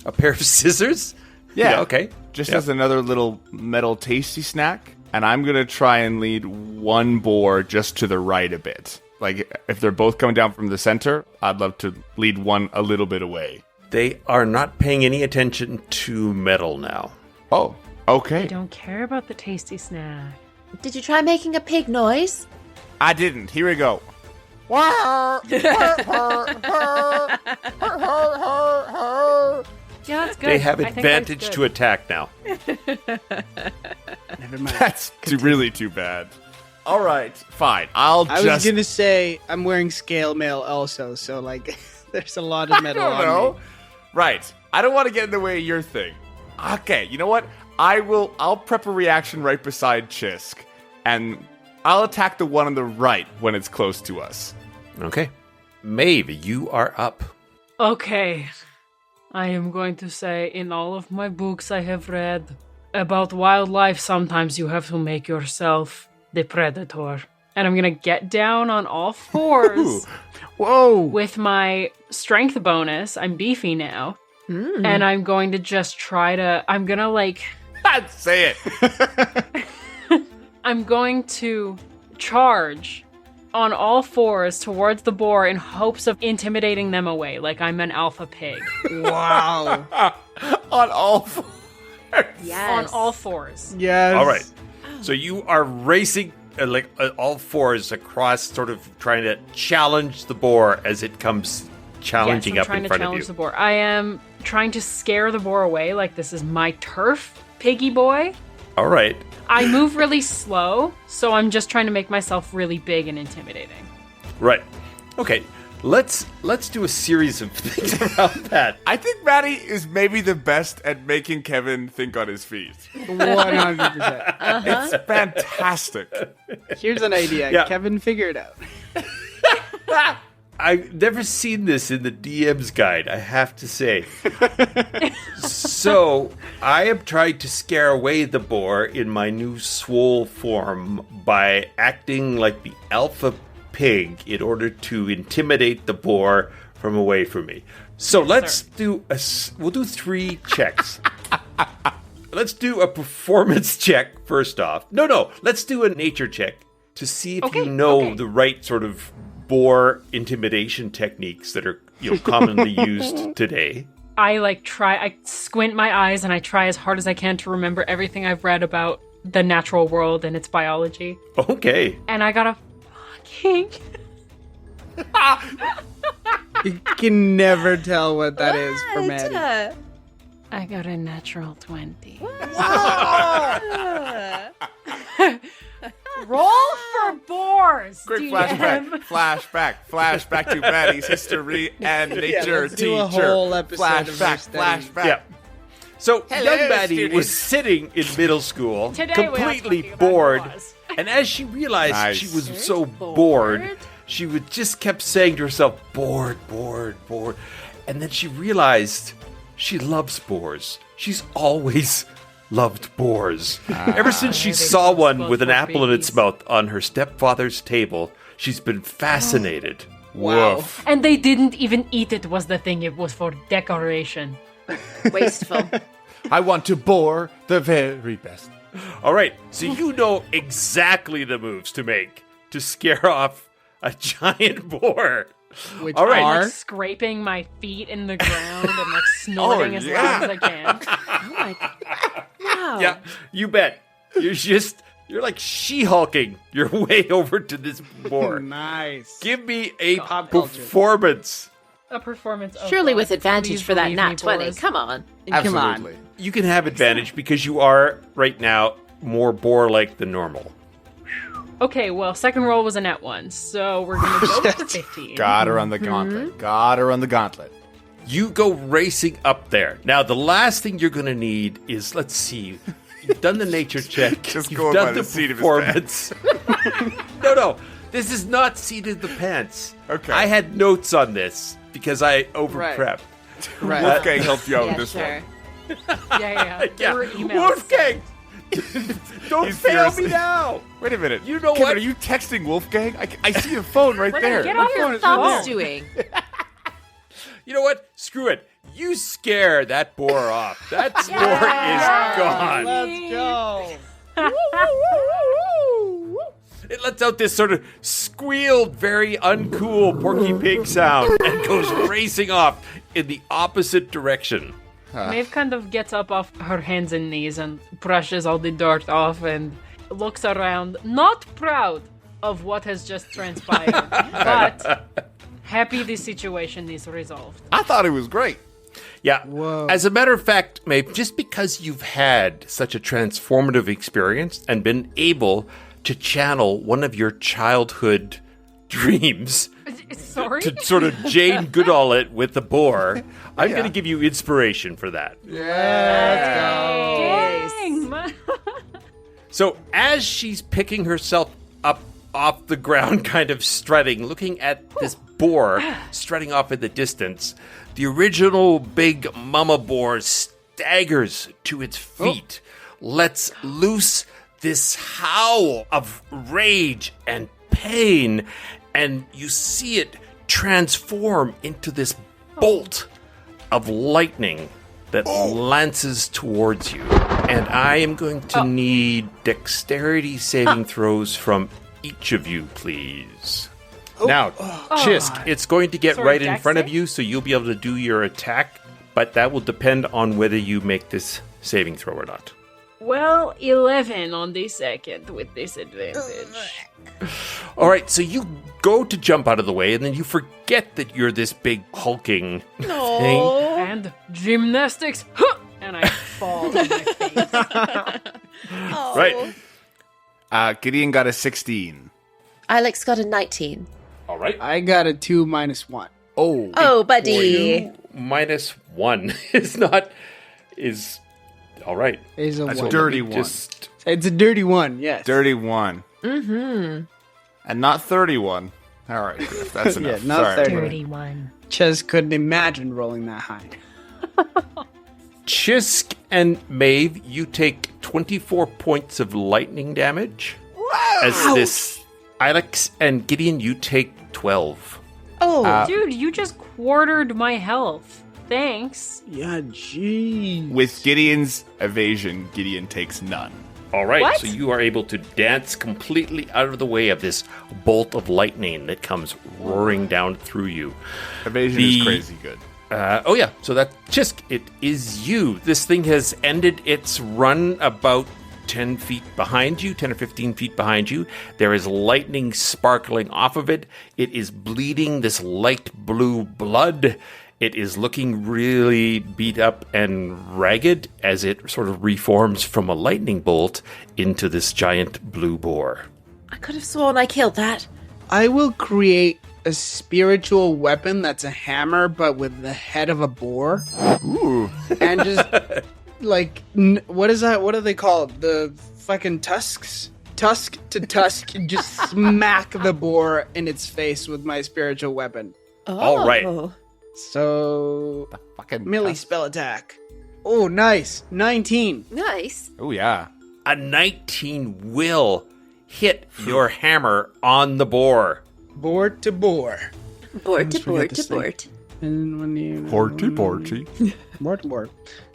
A pair of scissors? Yeah. Okay. Just Yeah. as another little metal tasty snack. And I'm going to try and lead one boar just to the right a bit. Like, if they're both coming down from the center, I'd love to lead one a little bit away. They are not paying any attention to metal now. Oh, I okay. don't care about the tasty snack. Did you try making a pig noise? I didn't. Here we go. Yeah, that's good. They have I think that's advantage good. to attack now. Never mind. That's really too bad. All right, fine. I I was just gonna say I'm wearing scale mail also, so like there's a lot of metal I don't on know. me. Right. I don't want to get in the way of your thing. Okay, you know what? I'll prep a reaction right beside Xisk, and I'll attack the one on the right when it's close to us. Okay. Maeve, you are up. Okay. I am going to say, in all of my books I have read about wildlife, sometimes you have to make yourself the predator. And I'm going to get down on all fours. Whoa! With my strength bonus. I'm beefy now. And I'm going to just try to... I'm going to, like... Say it! I'm going to charge on all fours towards the boar in hopes of intimidating them away, like I'm an alpha pig. Wow. On all fours. Yes. On all fours. Yes. All right. So you are racing all fours across, sort of trying to challenge the boar as it comes challenging yes, up in front of you. The boar. I am trying to scare the boar away, like this is my turf, piggy boy. All right. I move really slow, so I'm just trying to make myself really big and intimidating. Right. Okay. Let's do a series of things around that. I think Maddie is maybe the best at making Kevin think on his feet. 100%. It's fantastic. Here's an idea. Yeah. Kevin, figure it out. I've never seen this in the DM's guide, I have to say. So, I am trying to scare away the boar in my new swole form by acting like the alpha pig in order to intimidate the boar from away from me. So, we'll do 3 checks. Let's do a performance check first off. No, let's do a nature check to see if you know the right sort of boar intimidation techniques that are commonly used today. I squint my eyes and I try as hard as I can to remember everything I've read about the natural world and its biology. Okay. And I got a fucking... You can never tell what that is for Maddie. I got a natural 20. Roll for boars! Quick DM. flashback to Maddie's history and nature let's teacher. do a whole episode of flashback. Yeah. So, Hello, young Maddie students. was sitting in middle school, Today we are completely talking about bored. boars. And as she realized Nice. she was so bored, she would just kept saying to herself, bored. And then she realized she loves boars. She's always loved boars. Ever since she saw one with an apple in its mouth on her stepfather's table, she's been fascinated. Wow. Woof. And they didn't even eat it was the thing. It was for decoration. Wasteful. I want to bore the very best. All right, so you know exactly the moves to make to scare off a giant boar. Which All right. I'm are... like scraping my feet in the ground and like snorting as loud as I can. Oh my god. Wow. Yeah, you bet. You're like she-hulking your way over to this boar. Nice. Give me a Pop culture. performance. A performance. Oh Surely God. with advantage Please for that believe me, nat 20. boys. Come on. Come on. Absolutely. You can have advantage because you are, right now, more boar-like than normal. Okay, well, second roll was a net 1, so we're gonna go with the 15. Got her on the gauntlet. Got her on the gauntlet. You go racing up there. Now, the last thing you're going to need is, let's see, you've done the nature check. Just You've going done by the the seat of his performance. No, this is not seat of the pants. Okay. I had notes on this because I over-prepped. Right. Wolfgang helped you out Yeah, with this sure. one. Yeah. There Yeah, were emails. Wolfgang! Don't He's fail fierce. me now! Wait a minute. You know Kevin, what? are you texting Wolfgang? I see the phone right there. Get off your Thumbs phone. doing. You know what? Screw it. You scare that boar off. That boar is gone. Let's go. It lets out this sort of squealed, very uncool Porky Pig sound and goes racing off in the opposite direction. Maeve kind of gets up off her hands and knees and brushes all the dirt off and looks around, not proud of what has just transpired, but happy the situation is resolved. I thought it was great. Yeah. Whoa. As a matter of fact, Maeve, just because you've had such a transformative experience and been able to channel one of your childhood dreams Sorry? to sort of Jane Goodall it with the boar, I'm going to give you inspiration for that. Dang. So as she's picking herself up off the ground, kind of strutting, looking at this boar strutting off in the distance, the original big mama boar staggers to its feet, lets loose this howl of rage and pain, and you see it transform into this bolt of lightning that lances towards you. And I am going to need dexterity saving throws from each of you, please. Now, Xisk, it's going to get Sorry, right in dex front of save? you, so you'll be able to do your attack, but that will depend on whether you make this saving throw or not. Well, 11 on the second with disadvantage. All right, so you go to jump out of the way, and then you forget that you're this big hulking thing. And gymnastics. Huh! And I fall on my face. Right. Gideon got a 16. Ilex got a 19. All right. I got a 2 minus 1. Oh, buddy. -1 is all right. It's a That's one. a dirty one. Just It's a dirty one, yes. Dirty 1. Mm-hmm. And not 31. All right, Griff, that's enough. Yeah, not Sorry. 31. Ches couldn't imagine rolling that high. Xisk and Maeve, you take 24 points of lightning damage. As this Ilex and Gideon, you take 12. Oh, Dude, you just quartered my health. Thanks. Yeah, geez. With Gideon's evasion, Gideon takes none. All right, What? so you are able to dance completely out of the way of this bolt of lightning that comes roaring down through you. Evasion The- is crazy good. Oh yeah, so that Xisk, it is you. This thing has ended its run about 10 feet behind you, 10 or 15 feet behind you. There is lightning sparkling off of it. It is bleeding this light blue blood. It is looking really beat up and ragged as it sort of reforms from a lightning bolt into this giant blue boar. I could have sworn I killed that. I will create a spiritual weapon that's a hammer, but with the head of a boar. Ooh. And just, like, what is that? What do they call it? The fucking tusks? Tusk to tusk, and just smack the boar in its face with my spiritual weapon. Oh. All right. So, Fucking melee spell attack. Oh, nice. 19. Nice. Oh, yeah. A 19 will hit your hammer on the boar. Boar to boar. Board to forget board this to thing. board. And when you... Porty. Board to board.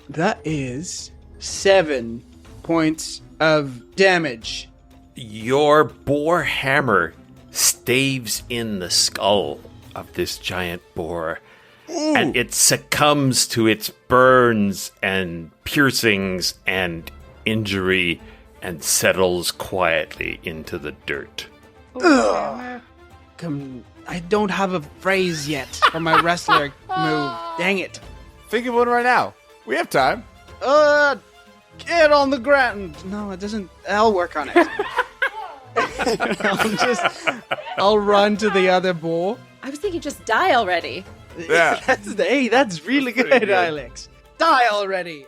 That is 7 points of damage. Your boar hammer staves in the skull of this giant boar, and it succumbs to its burns and piercings and injury and settles quietly into the dirt. I don't have a phrase yet for my wrestler move. Dang it. Think of one right now. We have time. Get on the ground. No, it doesn't. I'll work on it. I'll run to the other boar. I was thinking just die already. Yeah. That's really good, pretty good. Alex. Die already.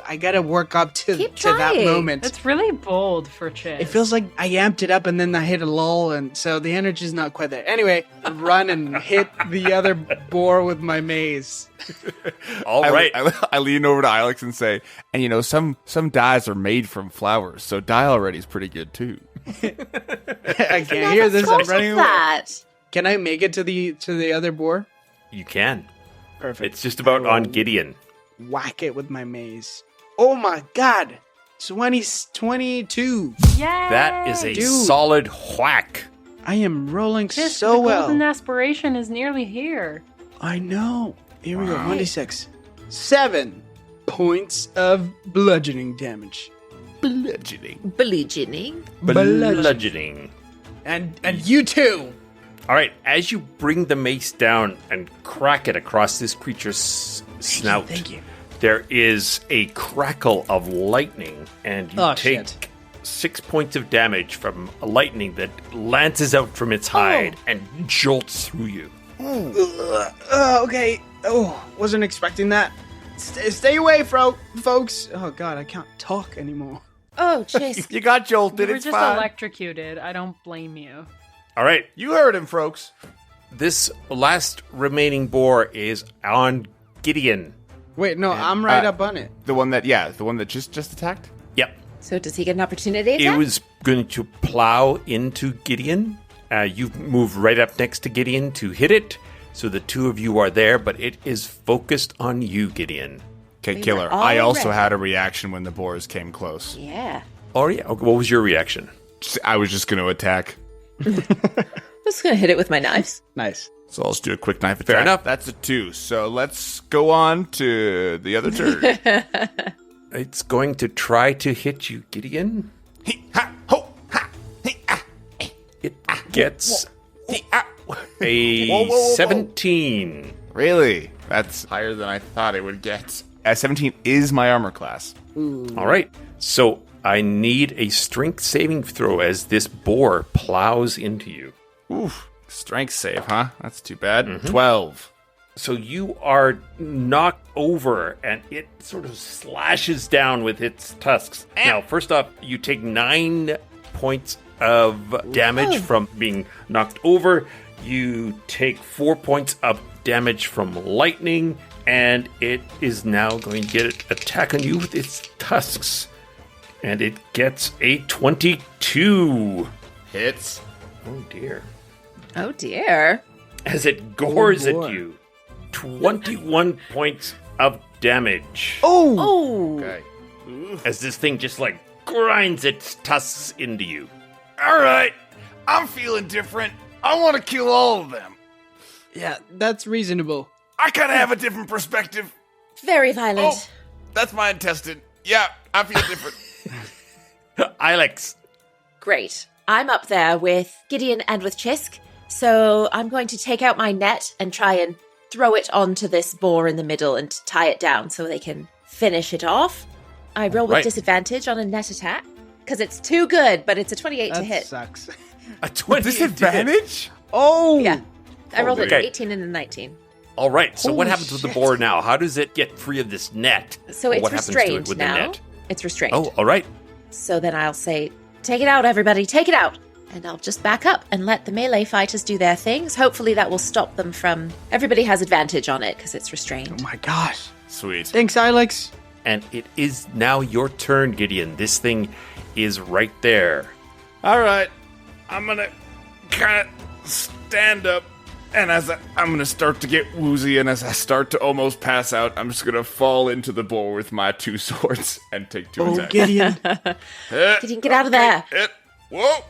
I gotta work up to Keep that trying. moment. That's really bold for Chad. It feels like I amped it up and then I hit a lull, and so the energy's not quite there. Anyway, I run and hit the other boar with my mace. All right. I lean over to Ilex and say, and you know, some dyes are made from flowers, so dye already is pretty good too. I can't hear this. I'm running away. that. Can I make it to the other boar? You can. Perfect. It's just about on Gideon. Whack it with my maze. Oh my god. 22. Yay! That is a Dude. solid whack. I am rolling Tisk, so the well. golden aspiration is nearly here. I know. Here we go. 1d6. 7 points of bludgeoning damage. Bludgeoning. Bludgeoning. Bludgeoning. And you too. All right, as you bring the mace down and crack it across this creature's snout, Thank you. there is a crackle of lightning, and you Oh, take shit. 6 points of damage from a lightning that lances out from its hide and jolts through you. Okay. Oh, wasn't expecting that. Stay away, folks. Oh, God, I can't talk anymore. Oh, jeez. You got jolted. You were It's just fine. electrocuted. I don't blame you. All right. You heard him, folks. This last remaining boar is on Gideon. Wait, no, I'm right up on it. The one that just attacked. Yep. So does he get an opportunity attack? It was going to plow into Gideon. You move right up next to Gideon to hit it. So the two of you are there, but it is focused on you, Gideon. Okay, We killer. were all I also ready. had a reaction when the boars came close. Yeah. Oh, yeah. Okay, what was your reaction? I was just going to attack. I'm just going to hit it with my knives. Nice. So I'll just do a quick knife attack. Fair enough. That's a 2. So let's go on to the other turn. It's going to try to hit you, Gideon. It gets a 17. Really? That's higher than I thought it would get. 17 is my armor class. All right. So I need a strength saving throw as this boar plows into you. Oof. Strength save, huh? That's too bad. 12. So you are knocked over, and it sort of slashes down with its tusks. Now, first off, you take 9 points of damage from being knocked over. You take 4 points of damage from lightning, and it is now going to get an attack on you with its tusks. And it gets a 22. Hits. Oh, dear. Oh, dear. As it gores Oh, boy. at you. 21 points of damage. Oh. Okay. As this thing just like grinds its tusks into you. All right. I'm feeling different. I want to kill all of them. Yeah, that's reasonable. I kind of have a different perspective. Very violent. Oh, that's my intestine. Yeah, I feel different. Ilex. Great. I'm up there with Gideon and with Xisk, so I'm going to take out my net and try and throw it onto this boar in the middle and tie it down so they can finish it off. I roll with Right. disadvantage on a net attack, because it's too good, but it's a 28 to That hit. sucks. A 20 Disadvantage? Oh! Yeah. I rolled an Okay. 18 and a 19. All right, so what Holy happens with the shit. boar now? How does it get free of this net? So Or it's what happens to it restrained with now. the net? It's restrained. Oh, all right. So then I'll say, take it out, everybody, take it out. And I'll just back up and let the melee fighters do their things. Hopefully that will stop them from... Everybody has advantage on it because it's restrained. Oh my gosh. Sweet. Thanks, Ilex. And it is now your turn, Gideon. This thing is right there. All right. I'm going to kind of stand up. And as I'm going to start to get woozy, and as I start to almost pass out, I'm just going to fall into the boar with my 2 swords and take 2 Oh, attacks. Gideon. Gideon, get out of there. Hit. Whoa.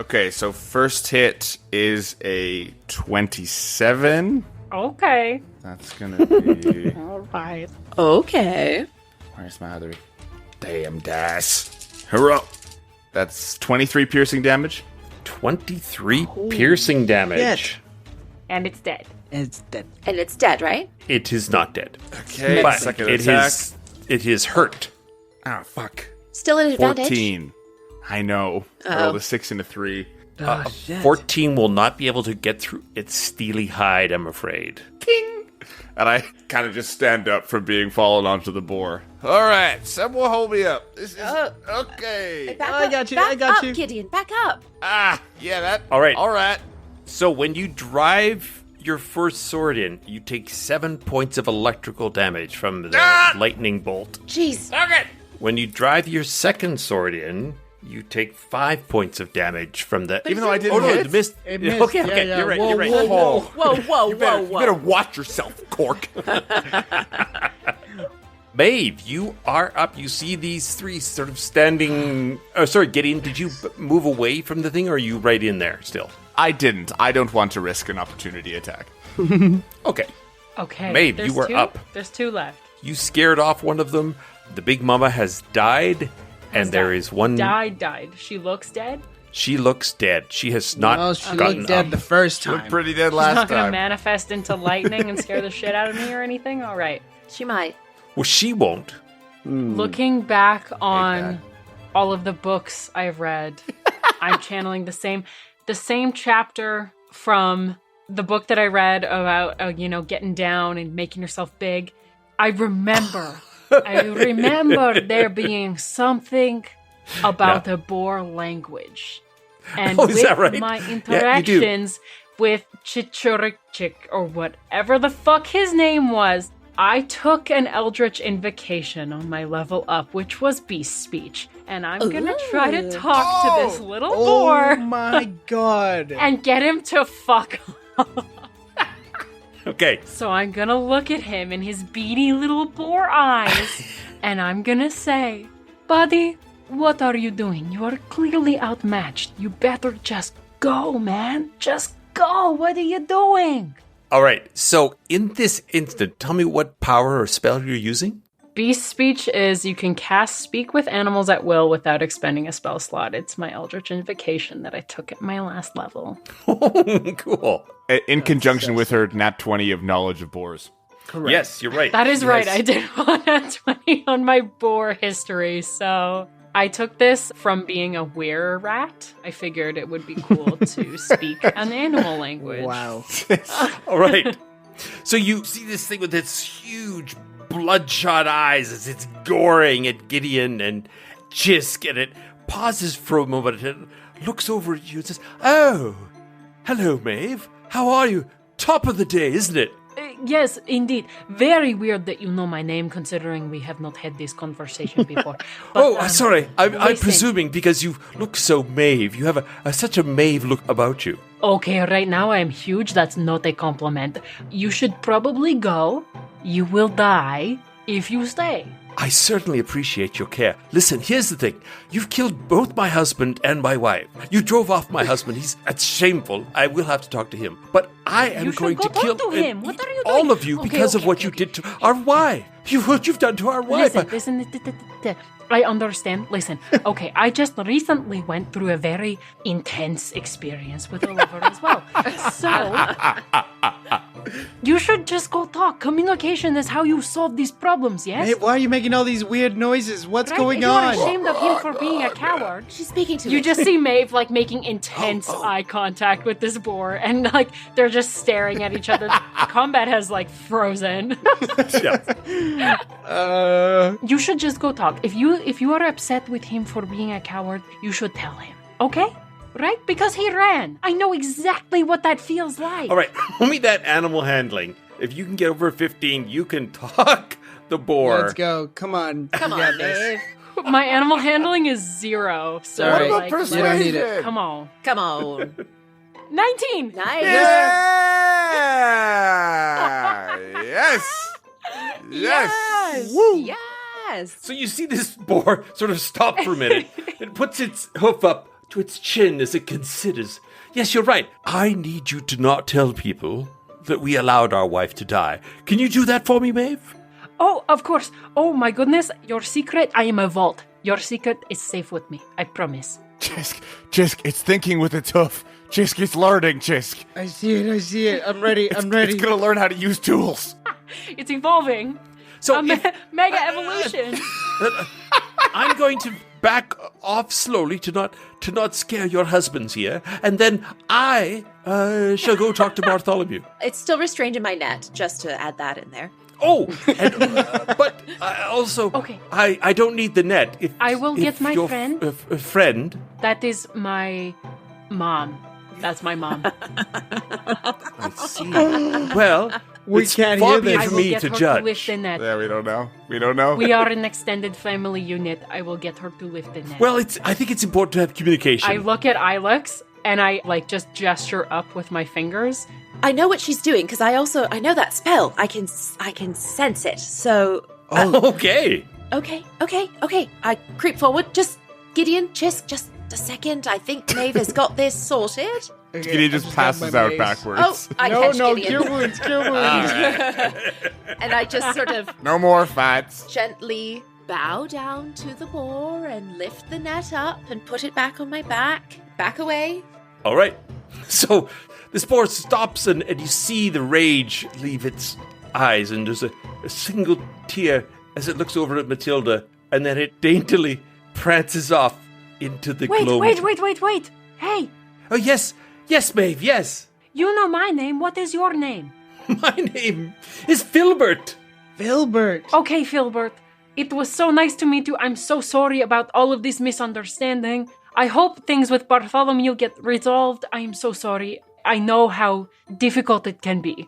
Okay, so first hit is a 27. Okay. That's going to be... All right. Okay. Where's my other damn dice? Harrow. That's 23 piercing damage. 23 piercing damage. shit. And it's dead. It's dead. And it's dead, right? It is not dead. Okay, But second it attack. is hurt. Oh, fuck. Still an advantage. 14. I know. I rolled a 6 and a 3. Oh, shit. 14 will not be able to get through its steely hide, I'm afraid. King! And I kind of just stand up from being fallen onto the boar. All right, someone hold me up. This is... okay. Back I up, got you, Back I got up, you. Gideon, back up. Yeah, that... All right. All right. So when you drive your first sword in, you take 7 points of electrical damage from the lightning bolt. Jeez. Okay. When you drive your second sword in, you take 5 points of damage from the... Even though I didn't Oh, no, hit? it missed. It missed. Okay, Yeah, okay, yeah. you're right, Whoa, you're right. whoa, whoa. Whoa, whoa, You better watch yourself, Cork. Maeve, you are up. You see these 3 sort of standing... Oh, sorry, Gideon, did you move away from the thing, or are you right in there still? I didn't. I don't want to risk an opportunity attack. Okay. Okay. Maeve, there's you were 2? up. There's 2 left. You scared off one of them. The big mama has died, and there died. is one... Died. She looks dead. She looks dead. She has not Well, she gotten looked dead up. the first Looked time. pretty dead She's last not gonna time. manifest into lightning and scare the shit out of me or anything. All right. She might. Well, she won't. Looking back on all of the books I've read. I'm channeling the same chapter from the book that I read about, getting down and making yourself big. I remember there being something about the boar language. And Oh, is with that right? my Yeah, you do. interactions with Chichurikchik, or whatever the fuck his name was, I took an Eldritch Invocation on my level up, which was beast speech. And I'm gonna try to talk to this little boar Oh my god. and get him to fuck off. Okay. So I'm gonna look at him in his beady little boar eyes, and I'm gonna say, buddy, what are you doing? You are clearly outmatched. You better just go, man. Just go. What are you doing? All right. So in this instant, tell me what power or spell you're using. Beast speech is you can cast speak with animals at will without expending a spell slot. It's my Eldritch Invocation that I took at my last level. Cool. In conjunction with her nat 20 of knowledge of boars. Correct. Yes, you're right. That is Yes. right. I did roll a 20 on my boar history, so I took this from being a were-rat. I figured it would be cool to speak an animal language. Wow. All right. So you see this thing with its huge bloodshot eyes as it's goring at Gideon and Xisk, and it pauses for a moment and looks over at you and says, "Oh, hello, Maeve. How are you? Top of the day, isn't it?" Yes, indeed. Very weird that you know my name, considering we have not had this conversation before. But, Sorry. I'm listen. presuming because you look so Maeve. You have such a Maeve look about you. Okay, right now I am huge. That's not a compliment. You should probably go. You will die if you stay. I certainly appreciate your care. Listen, here's the thing. You've killed both my husband and my wife. You drove off my husband. That's shameful. I will have to talk to him. But I am You should going go to talk kill to him. What are you all doing? of you Okay, because of okay, what okay, you okay. did to our wife. What you've done to our wife. Listen. I understand. Listen, okay, I just recently went through a very intense experience with a lover as well. So, you should just go talk. Communication is how you solve these problems, yes? Hey, why are you making all these weird noises? What's Right? going If you are on? ashamed of him for being a coward. She's speaking to You me. just see Maeve making intense eye contact with this boar, and they're just staring at each other. Combat has frozen. You should just go talk. If you are upset with him for being a coward, you should tell him. Okay? Right? Because he ran. I know exactly what that feels like. All right, roll me that animal handling. If you can get over 15, you can talk the boar. Let's go. Come on. Come You on, got this. Maeve. My animal handling is 0. So All right. What about You don't need it. persuasion? come on. Come on. 19. Nice. Yeah! Yes! Yes! Woo! Yes. So you see this boar sort of stop for a minute. It puts its hoof up to its chin as it considers. Yes, you're right. I need you to not tell people that we allowed our wife to die. Can you do that for me, Maeve? Oh, of course. Oh my goodness. Your secret, I am a vault. Your secret is safe with me. I promise. Xisk, it's thinking with its hoof. Xisk, it's learning, Xisk. I see it. I'm ready. It's gonna learn how to use tools. It's evolving. So A mega evolution. I'm going to back off slowly to not scare your husbands here, and then I shall go talk to Bartholomew. It's still restrained in my net, just to add that in there. Oh, and, but also, Okay. I don't need the net. I will get my your friend. friend. That is my mom. That's my mom. I see. Well, We it's can't far hear be it this. I for will me get to her judge. to lift the net. Yeah, we don't know. We don't know. We are an extended family unit. I will get her to lift the net. Well, I think it's important to have communication. I look at Ilex and I just gesture up with my fingers. I know what she's doing because I know that spell. I can sense it. So Okay. okay. I creep forward. Just Gideon, Xisk, just a second. I think Maeve has got this sorted. Gideon just passes out backwards. Oh, I catch Gideon. cure wounds. And I just sort of No more fights. gently bow down to the boar and lift the net up and put it back on my back. Back away. All right. So this boar stops, and you see the rage leave its eyes, and there's a single tear as it looks over at Matilda, and then it daintily prances off into the Wait, gloaming. wait. Hey, Oh, yes, Maeve, yes. you know my name. What is your name? My name is Filbert. Filbert. Okay, Filbert. It was so nice to meet you. I'm so sorry about all of this misunderstanding. I hope things with Bartholomew get resolved. I am so sorry. I know how difficult it can be.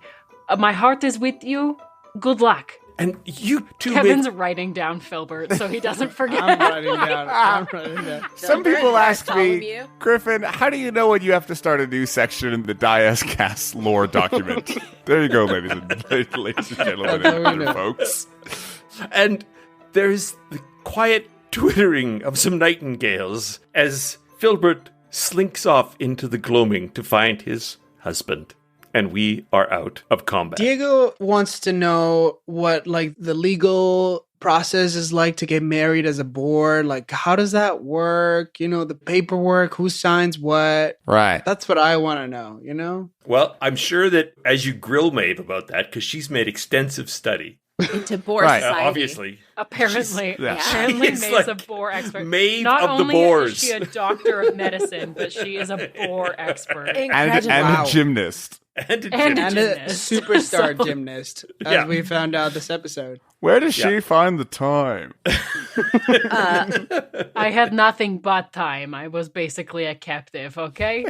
My heart is with you. Good luck. And you two, Kevin's Maeve, writing down Filbert so he doesn't forget. I'm writing down. Some people ask me, Bartholomew. Griffin, how do you know when you have to start a new section in the Diascast lore document? There you go, ladies and gentlemen and other folks. and there's the quiet twittering of some nightingales as Filbert slinks off into the gloaming to find his husband. And we are out of combat. Diego wants to know what like the legal process is like to get married as a boar. Like, how does that work? You know, the paperwork, who signs what? Right. That's what I want to know, you know? Well, I'm sure that as you grill Maeve about that, because she's made extensive study, Into boar Right. society. obviously. Apparently, Yeah. apparently She's Maeve's a like boar expert. Maeve Not of the only boars. is she a doctor of medicine, but she is a boar expert. Incredible. And Wow. a gymnast. And a And gym. And a Gymnast. superstar So- gymnast, as Yeah. we found out this episode. Where does Yeah. she find the time? I had nothing but time. I was basically a captive, okay?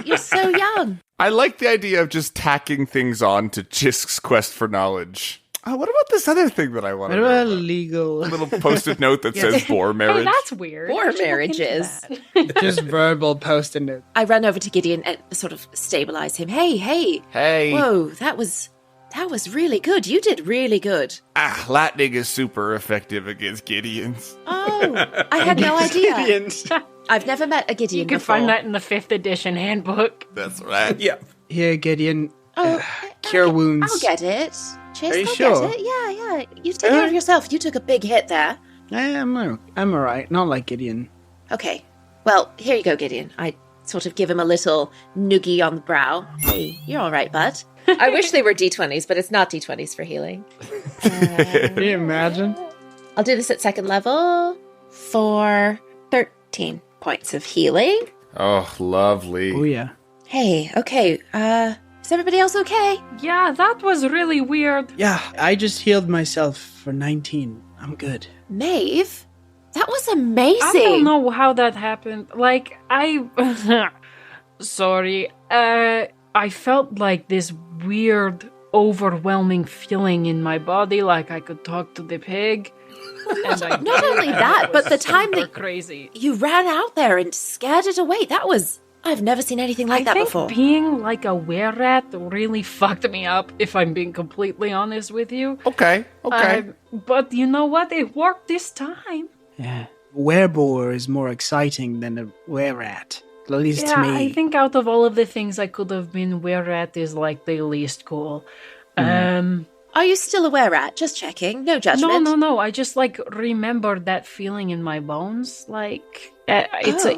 You're so young. I like the idea of just tacking things on to Xisk's quest for knowledge. Oh, what about this other thing that I want What to about know? legal? A little post-it note that says boar Hey, marriage. that's weird. Boar I should look into marriages. that. Just verbal post-it note. I run over to Gideon and sort of stabilize him. Hey. Hey. Whoa, that was really good. You did really good. Lightning is super effective against Gideons. Oh, I had no idea. Gideons. I've never met a Gideon You can before. find that in the 5th edition handbook. That's right. Yeah. Here, Gideon. Oh, Cure wounds. I'll get it. Cheers, Are you I'll sure? get it. Yeah. You take care of yourself. You took a big hit there. I'm alright. Not like Gideon. Okay. Well, here you go, Gideon. I sort of give him a little noogie on the brow. Hey, you're all right, bud. I wish they were D20s, but it's not D20s for healing. Can you imagine? I'll do this at second level for 13 points of healing. Oh, lovely. Oh, yeah. Hey, okay. Is everybody else okay? Yeah, that was really weird. Yeah, I just healed myself for 19. I'm good. Maeve? That was amazing. I don't know how that happened. Like, sorry. I felt like this weird, overwhelming feeling in my body, like I could talk to the pig. And I Not did, only and that, it but was the time super that- crazy. You ran out there and scared it away. I've never seen anything like I that think before. being like a were-rat really fucked me up, if I'm being completely honest with you. Okay. But you know what? It worked this time. Yeah. Wereboar is more exciting than a were-rat. At least Yeah, to me. I think out of all of the things I could have been, were-rat is like the least cool. Are you still aware, Rat? Just checking. No judgment. No. I just like remembered that feeling in my bones. Like Oh.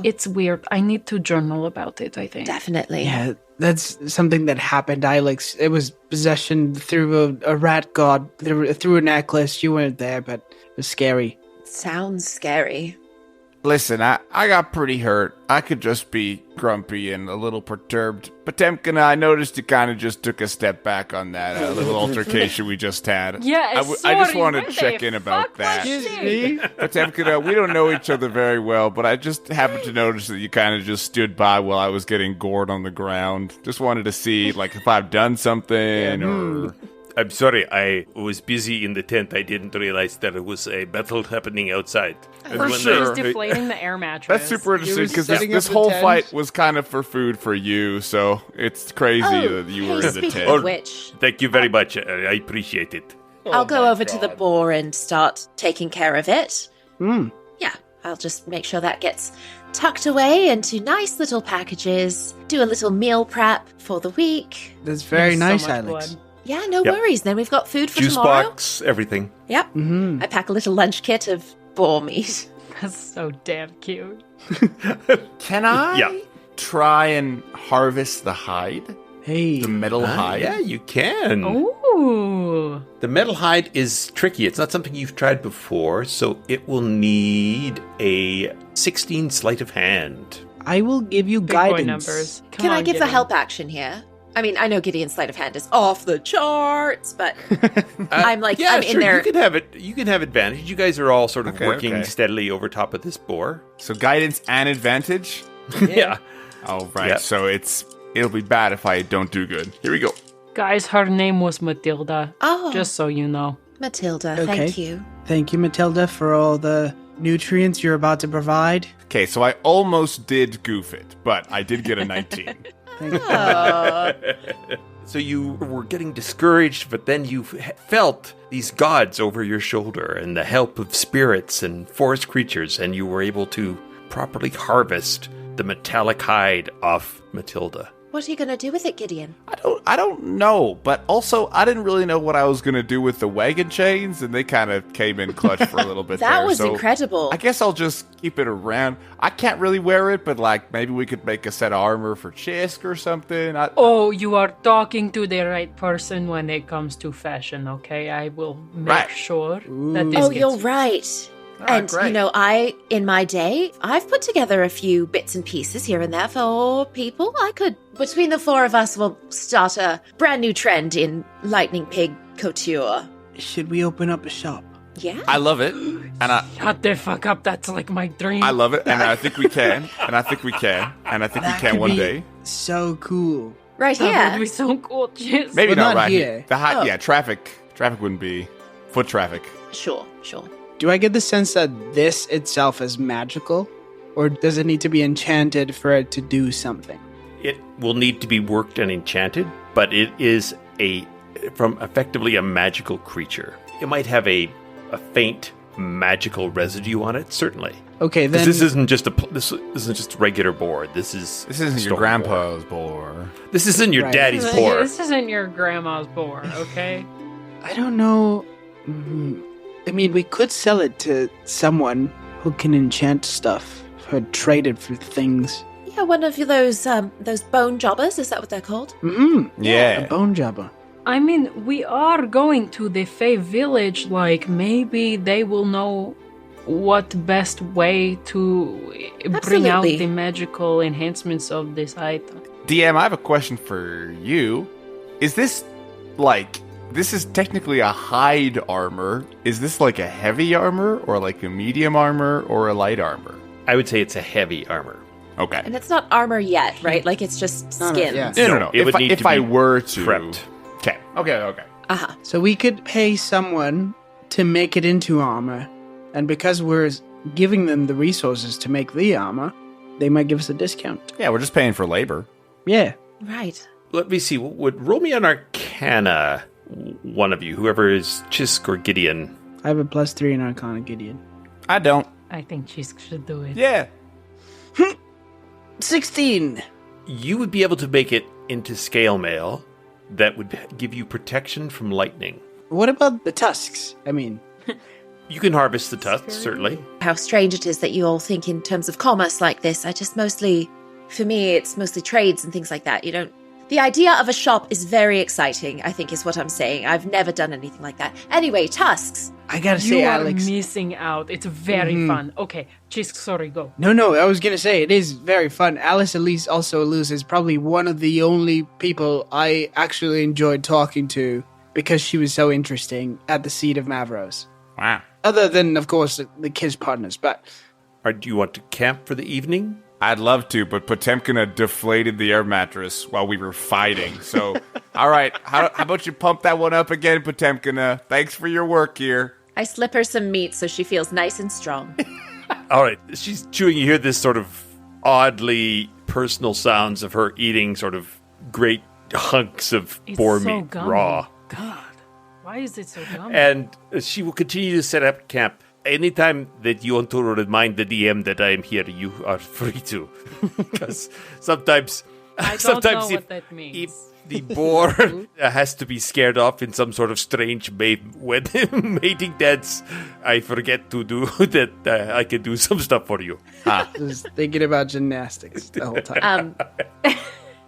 it's weird. I need to journal about it, I think. Definitely. Yeah, that's something that happened, Ilex. It was possession through a rat god, through a necklace. You weren't there, but it was scary. Sounds scary. Listen, I got pretty hurt. I could just be grumpy and a little perturbed. But Temkin, I noticed you kind of just took a step back on that little altercation we just had. Yeah, I just sorry, wanted where to check the in about fuck that. was Excuse me? But Temkin, we don't know each other very well, but I just happened to notice that you kind of just stood by while I was getting gored on the ground. Just wanted to see, like, if I've done something or... I'm sorry, I was busy in the tent. I didn't realize that it was a battle happening outside. And For when sure. He's deflating the air mattress. That's super interesting was because setting this up the whole tent. fight was kind of for food for you, so it's crazy that you were in the speaking tent. of which, Thank you very much. I appreciate it. I'll go over to the boar and start taking care of it. Hmm. Yeah, I'll just make sure that gets tucked away into nice little packages. Do a little meal prep for the week. That's very There's nice, so much Ilex. blood. Yeah, no Yep. worries. Then we've got food for Juice tomorrow. box, everything. Yep. Mm-hmm. I pack a little lunch kit of boar meat. That's so damn cute. Can I Yeah. try and harvest the hide? Hey. The metal hide? Yeah, you can. Ooh. The metal hide is tricky. It's not something you've tried before, so it will need a 16 sleight of hand. I will give you Big boy guidance. numbers. Come Can I on, give the Gideon. help action here? I mean, I know Gideon's sleight of hand is off the charts, but I'm like, Yeah, I'm sure. in there. You can have it. You can have advantage. You guys are all sort of Okay, working okay. steadily over top of this boar. So guidance and advantage? Yeah. Oh, right. Yep. So it'll be bad if I don't do good. Here we go. Guys, her name was Matilda. Oh. Just so you know. Matilda, Okay. thank you. Thank you, Matilda, for all the nutrients you're about to provide. Okay, so I almost did goof it, but I did get a 19. Thank you. So you were getting discouraged, but then you felt these gods over your shoulder and the help of spirits and forest creatures, and you were able to properly harvest the metallic hide off Matilda. What are you going to do with it, Gideon? I don't know, but also I didn't really know what I was gonna do with the wagon chains, and they kind of came in clutch for a little bit. That there, was so incredible. I guess I'll just keep it around. I can't really wear it, but like maybe we could make a set of armor for Xisk or something. Oh, you are talking to the right person when it comes to fashion, okay? I will make Right. sure that this Oh, gets... you're right. All right, And, great. you know, in my day, I've put together a few bits and pieces here and there for people. Between the four of us, we'll start a brand new trend in lightning pig couture. Should we open up a shop? Yeah. I love it, and Shut the fuck up, that's like my dream. I love it, and I think we can, and I think we can, and I think That we can could one be day. So cool. Right That here. would be so cool, jeez. Maybe Well, not not right here. here. The high, Oh. yeah, traffic wouldn't be foot traffic. Sure. Do I get the sense that this itself is magical? Or does it need to be enchanted for it to do something? It will need to be worked and enchanted, but it is from effectively a magical creature. It might have a faint magical residue on it, certainly. Okay, then. This isn't just this isn't just a regular boar. This isn't your stone grandpa's boar. This isn't your Right. daddy's boar. This isn't your grandma's boar, okay? I don't know. I mean, we could sell it to someone who can enchant stuff or trade it for things. Yeah, one of those bone jobbers, is that what they're called? Mm-hmm. A Yeah. bone jobber. I mean, we are going to the Fae village, like, maybe they will know what best way to bring out Absolutely. the magical enhancements of this item. DM, I have a question for you. Is this this is technically a hide armor? Is this like a heavy armor or like a medium armor or a light armor? I would say it's a heavy armor. Okay. And it's not armor yet, right? Like it's just No, no, skin. yeah. No. It would need if to I be were to prepped. Okay. Uh-huh. So we could pay someone to make it into armor. And because we're giving them the resources to make the armor, they might give us a discount. Yeah, we're just paying for labor. Yeah. Right. Let me see. Roll me an Arcana, one of you, whoever is Xisk or Gideon. I have a +3 in Arcana, Gideon. I don't. I think Xisk should do it. Yeah. 16! You would be able to make it into scale mail that would give you protection from lightning. What about the tusks? I mean, You can harvest the tusks, certainly. How strange it is that you all think in terms of commerce like this. For me, it's mostly trades and things like that. The idea of a shop is very exciting, I think is what I'm saying. I've never done anything like that. Anyway, tusks. I gotta You say, are Alex. missing out. It's very fun. Okay, Xisk, sorry, go. No, I was gonna say, it is very fun. Alice Elise also is probably one of the only people I actually enjoyed talking to because she was so interesting at the Seed of Mavros. Wow. Other than, of course, the kids' partners, but Or do you want to camp for the evening? I'd love to, but Potemkin deflated the air mattress while we were fighting. So, all right, how about you pump that one up again, Potemkin? Thanks for your work here. I slip her some meat so she feels nice and strong. All right, she's chewing. You hear this sort of oddly personal sounds of her eating sort of great hunks of It's boar so meat gummy. raw. God, why is it so gummy? And she will continue to set up camp. Anytime that you want to remind the DM that I am here, you are free to. Because sometimes I don't know if, what that means. if the boar has to be scared off in some sort of strange mating dance, I forget to do that. I can do some stuff for you. just thinking about gymnastics the whole time.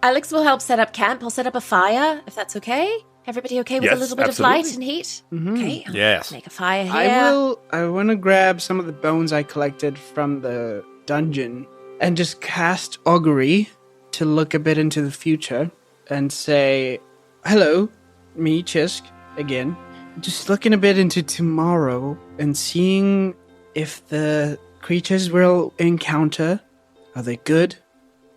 Alex will help set up camp. I'll set up a fire, if that's okay. Everybody okay with Yes, a little bit absolutely. of light and heat? Mhm. Okay, I'll Yes. make a fire here. I want to grab some of the bones I collected from the dungeon and just cast augury to look a bit into the future and say, hello, me, Xisk, again. Just looking a bit into tomorrow and seeing if the creatures we'll encounter, are they good?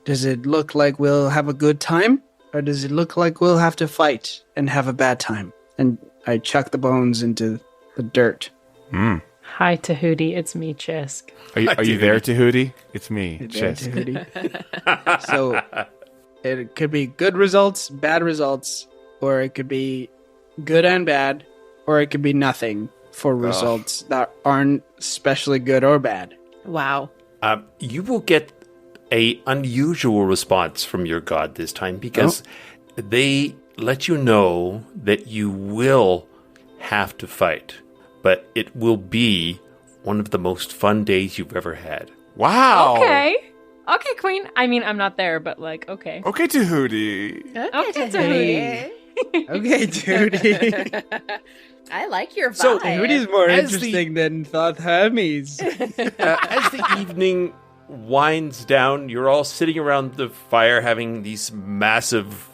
Does it look like we'll have a good time? Or does it look like we'll have to fight and have a bad time? And I chuck the bones into the dirt. Hi, Tahuti. It's me, Xisk. Are you there, Tahuti? It's me, There, Xisk. Tahuti. So it could be good results, bad results, or it could be good and bad, or it could be nothing for results that aren't especially good or bad. Wow. You will get a unusual response from your god this time because they let you know that you will have to fight, but it will be one of the most fun days you've ever had. Wow. Okay. Okay, Queen. I mean, I'm not there, but like, okay. Okay, Tahuti. Okay, Tahuti. Okay, Tahuti. I like your vibe. So, Tahuti's more As interesting than Thoth Hermes. As the evening winds down, you're all sitting around the fire having these massive,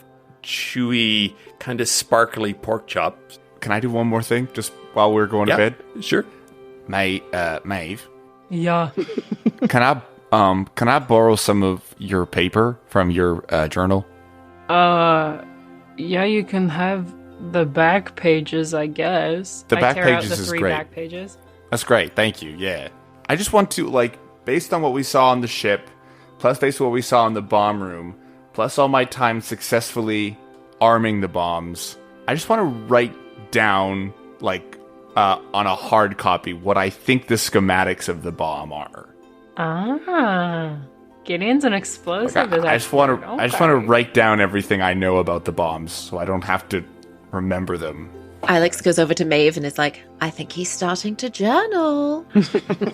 chewy, kind of sparkly pork chops. Can I do one more thing just while we're going to bed? Sure. Maeve, Yeah. can I borrow some of your paper from your journal? Yeah, you can have the back pages, I guess. The back I tear pages out the is three great. back pages. That's great. Thank you. Yeah. I just want to, like, based on what we saw on the ship, plus based on what we saw in the bomb room, plus all my time successfully arming the bombs, I just want to write down, like, on a hard copy what I think the schematics of the bomb are. Ah. Gideon's an explosive. Like, I just want to write down everything I know about the bombs so I don't have to remember them. Alex goes over to Maeve and is like, I think he's starting to journal.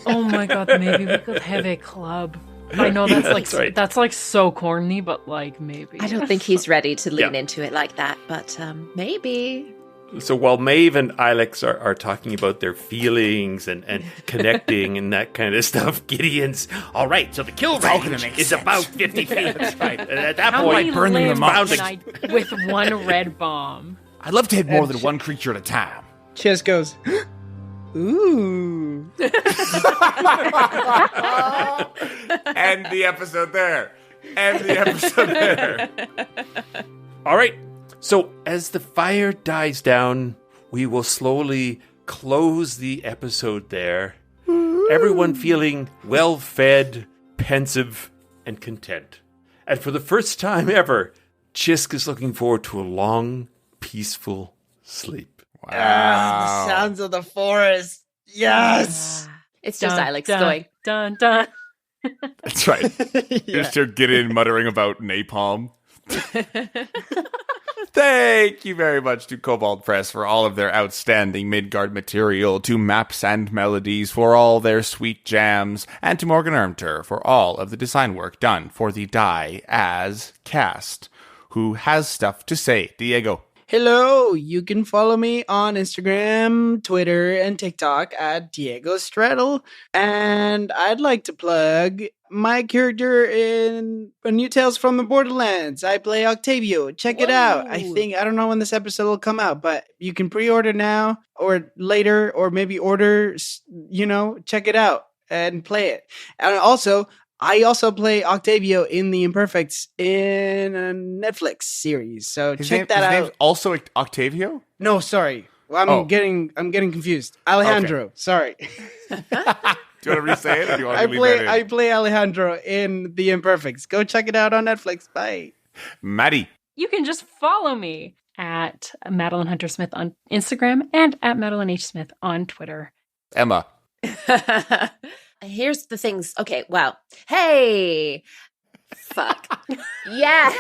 Oh my god, maybe we could have a club. I know that's like That's right. that's like so corny, but like maybe. I don't think he's ready to lean Yeah. into it like that, but maybe. So while Maeve and Ilex are talking about their feelings and connecting and that kind of stuff, Gideon's, all right, so the kill range is about 50 feet. That's right. And at that How point, many burning limbs them up. can I with one red bomb? I'd love to hit more than one creature at a time. Xisk goes, ooh. End the episode there. End the episode there. all right. So as the fire dies down, we will slowly close the episode there. Everyone feeling well-fed, pensive, and content. And for the first time ever, Xisk is looking forward to a long, peaceful sleep. Ah, the sounds of the forest. Yes. It's just Dun, Alex dun, going, dun dun. That's right. Just hear Gideon muttering about napalm. Thank you very much to Kobold Press for all of their outstanding Midgard material, to Maps and Melodies for all their sweet jams, and to Morgan Ermter for all of the design work done for the Die as cast. Who has stuff to say? Diego. Hello, you can follow me on Instagram, Twitter, and TikTok at Diego Stredel. And I'd like to plug my character in A New Tales from the Borderlands. I play Octavio. Check it out. I don't know when this episode will come out, but you can pre-order now or later, or maybe order, check it out and play it. And I also play Octavio in The Imperfects in a Netflix series. So check that out. His name's also Octavio? No, sorry. Well, I'm getting confused. Alejandro. Sorry. Do you want to re-say it, or do you want I to leave that in? I play Alejandro in The Imperfects. Go check it out on Netflix. Bye. Maddie. You can just follow me at Madeline Hunter Smith on Instagram and at Madeline H. Smith on Twitter. Emma. here's the things. Okay, wow. Hey. Fuck. Yeah.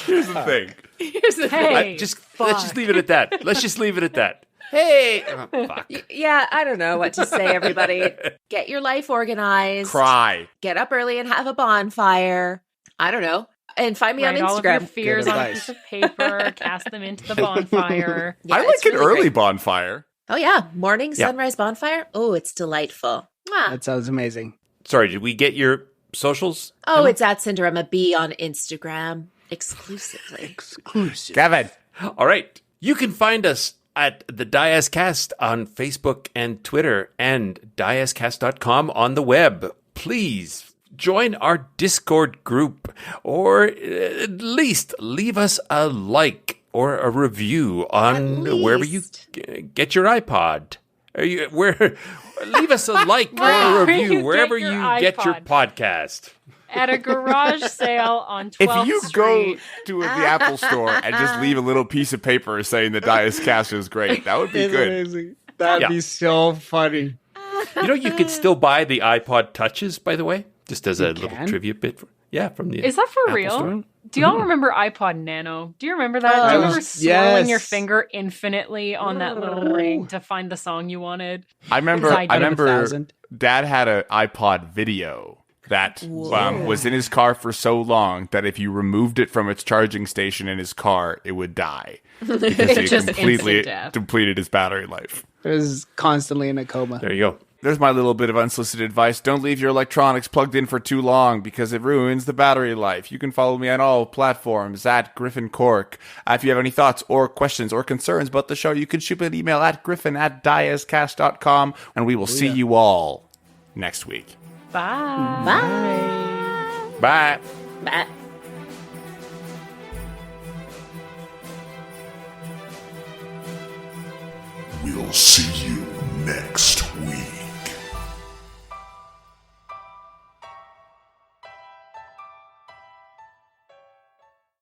Here's the thing. Here's the Hey. Let's just leave it at that. Let's just leave it at that. Hey, fuck. Yeah, I don't know what to say, everybody. Get your life organized. Cry. Get up early and have a bonfire. I don't know. And find me on Write all of your Instagram. fears Good on a advice. piece of paper, cast them into the bonfire. Yeah, I like it's an really early great. bonfire. Oh, yeah. Morning Yeah. sunrise bonfire. Oh, it's delightful. Mwah. That sounds amazing. Sorry, did we get your socials? Oh, it's at Cinderella B on Instagram exclusively. Exclusive. Kevin. All right. You can find us at the Diascast on Facebook and Twitter and diascast.com on the web. Please join our Discord group, or at least leave us a like or a review on At wherever you least. get your iPod. Leave us a like or a Wherever review you wherever get you your get your iPod. podcast. At a garage sale on 12th If you Street. go to the Apple store and just leave a little piece of paper saying the Diascast is great, that would be It's good. amazing. That'd Yeah. be so funny. You know, you could still buy the iPod Touches, by the way, just as a little can? trivia bit. From the Is that for Apple real? Store. Do y'all remember iPod Nano? Do you remember that? Do you remember swirling yes. your finger infinitely on that little ring to find the song you wanted? I remember. Because I I did. remember. 1,000. Dad had an iPod Video that was in his car for so long that if you removed it from its charging station in his car, it would die because it Just completely instant death. depleted his battery life. It was constantly in a coma. There you go. There's my little bit of unsolicited advice. Don't leave your electronics plugged in for too long because it ruins the battery life. You can follow me on all platforms at Griffin Cork. If you have any thoughts or questions or concerns about the show, you can shoot me an email at griffin@diascast.com, and we will see you all next week. Bye. Bye. Bye. Bye. We'll see you next week.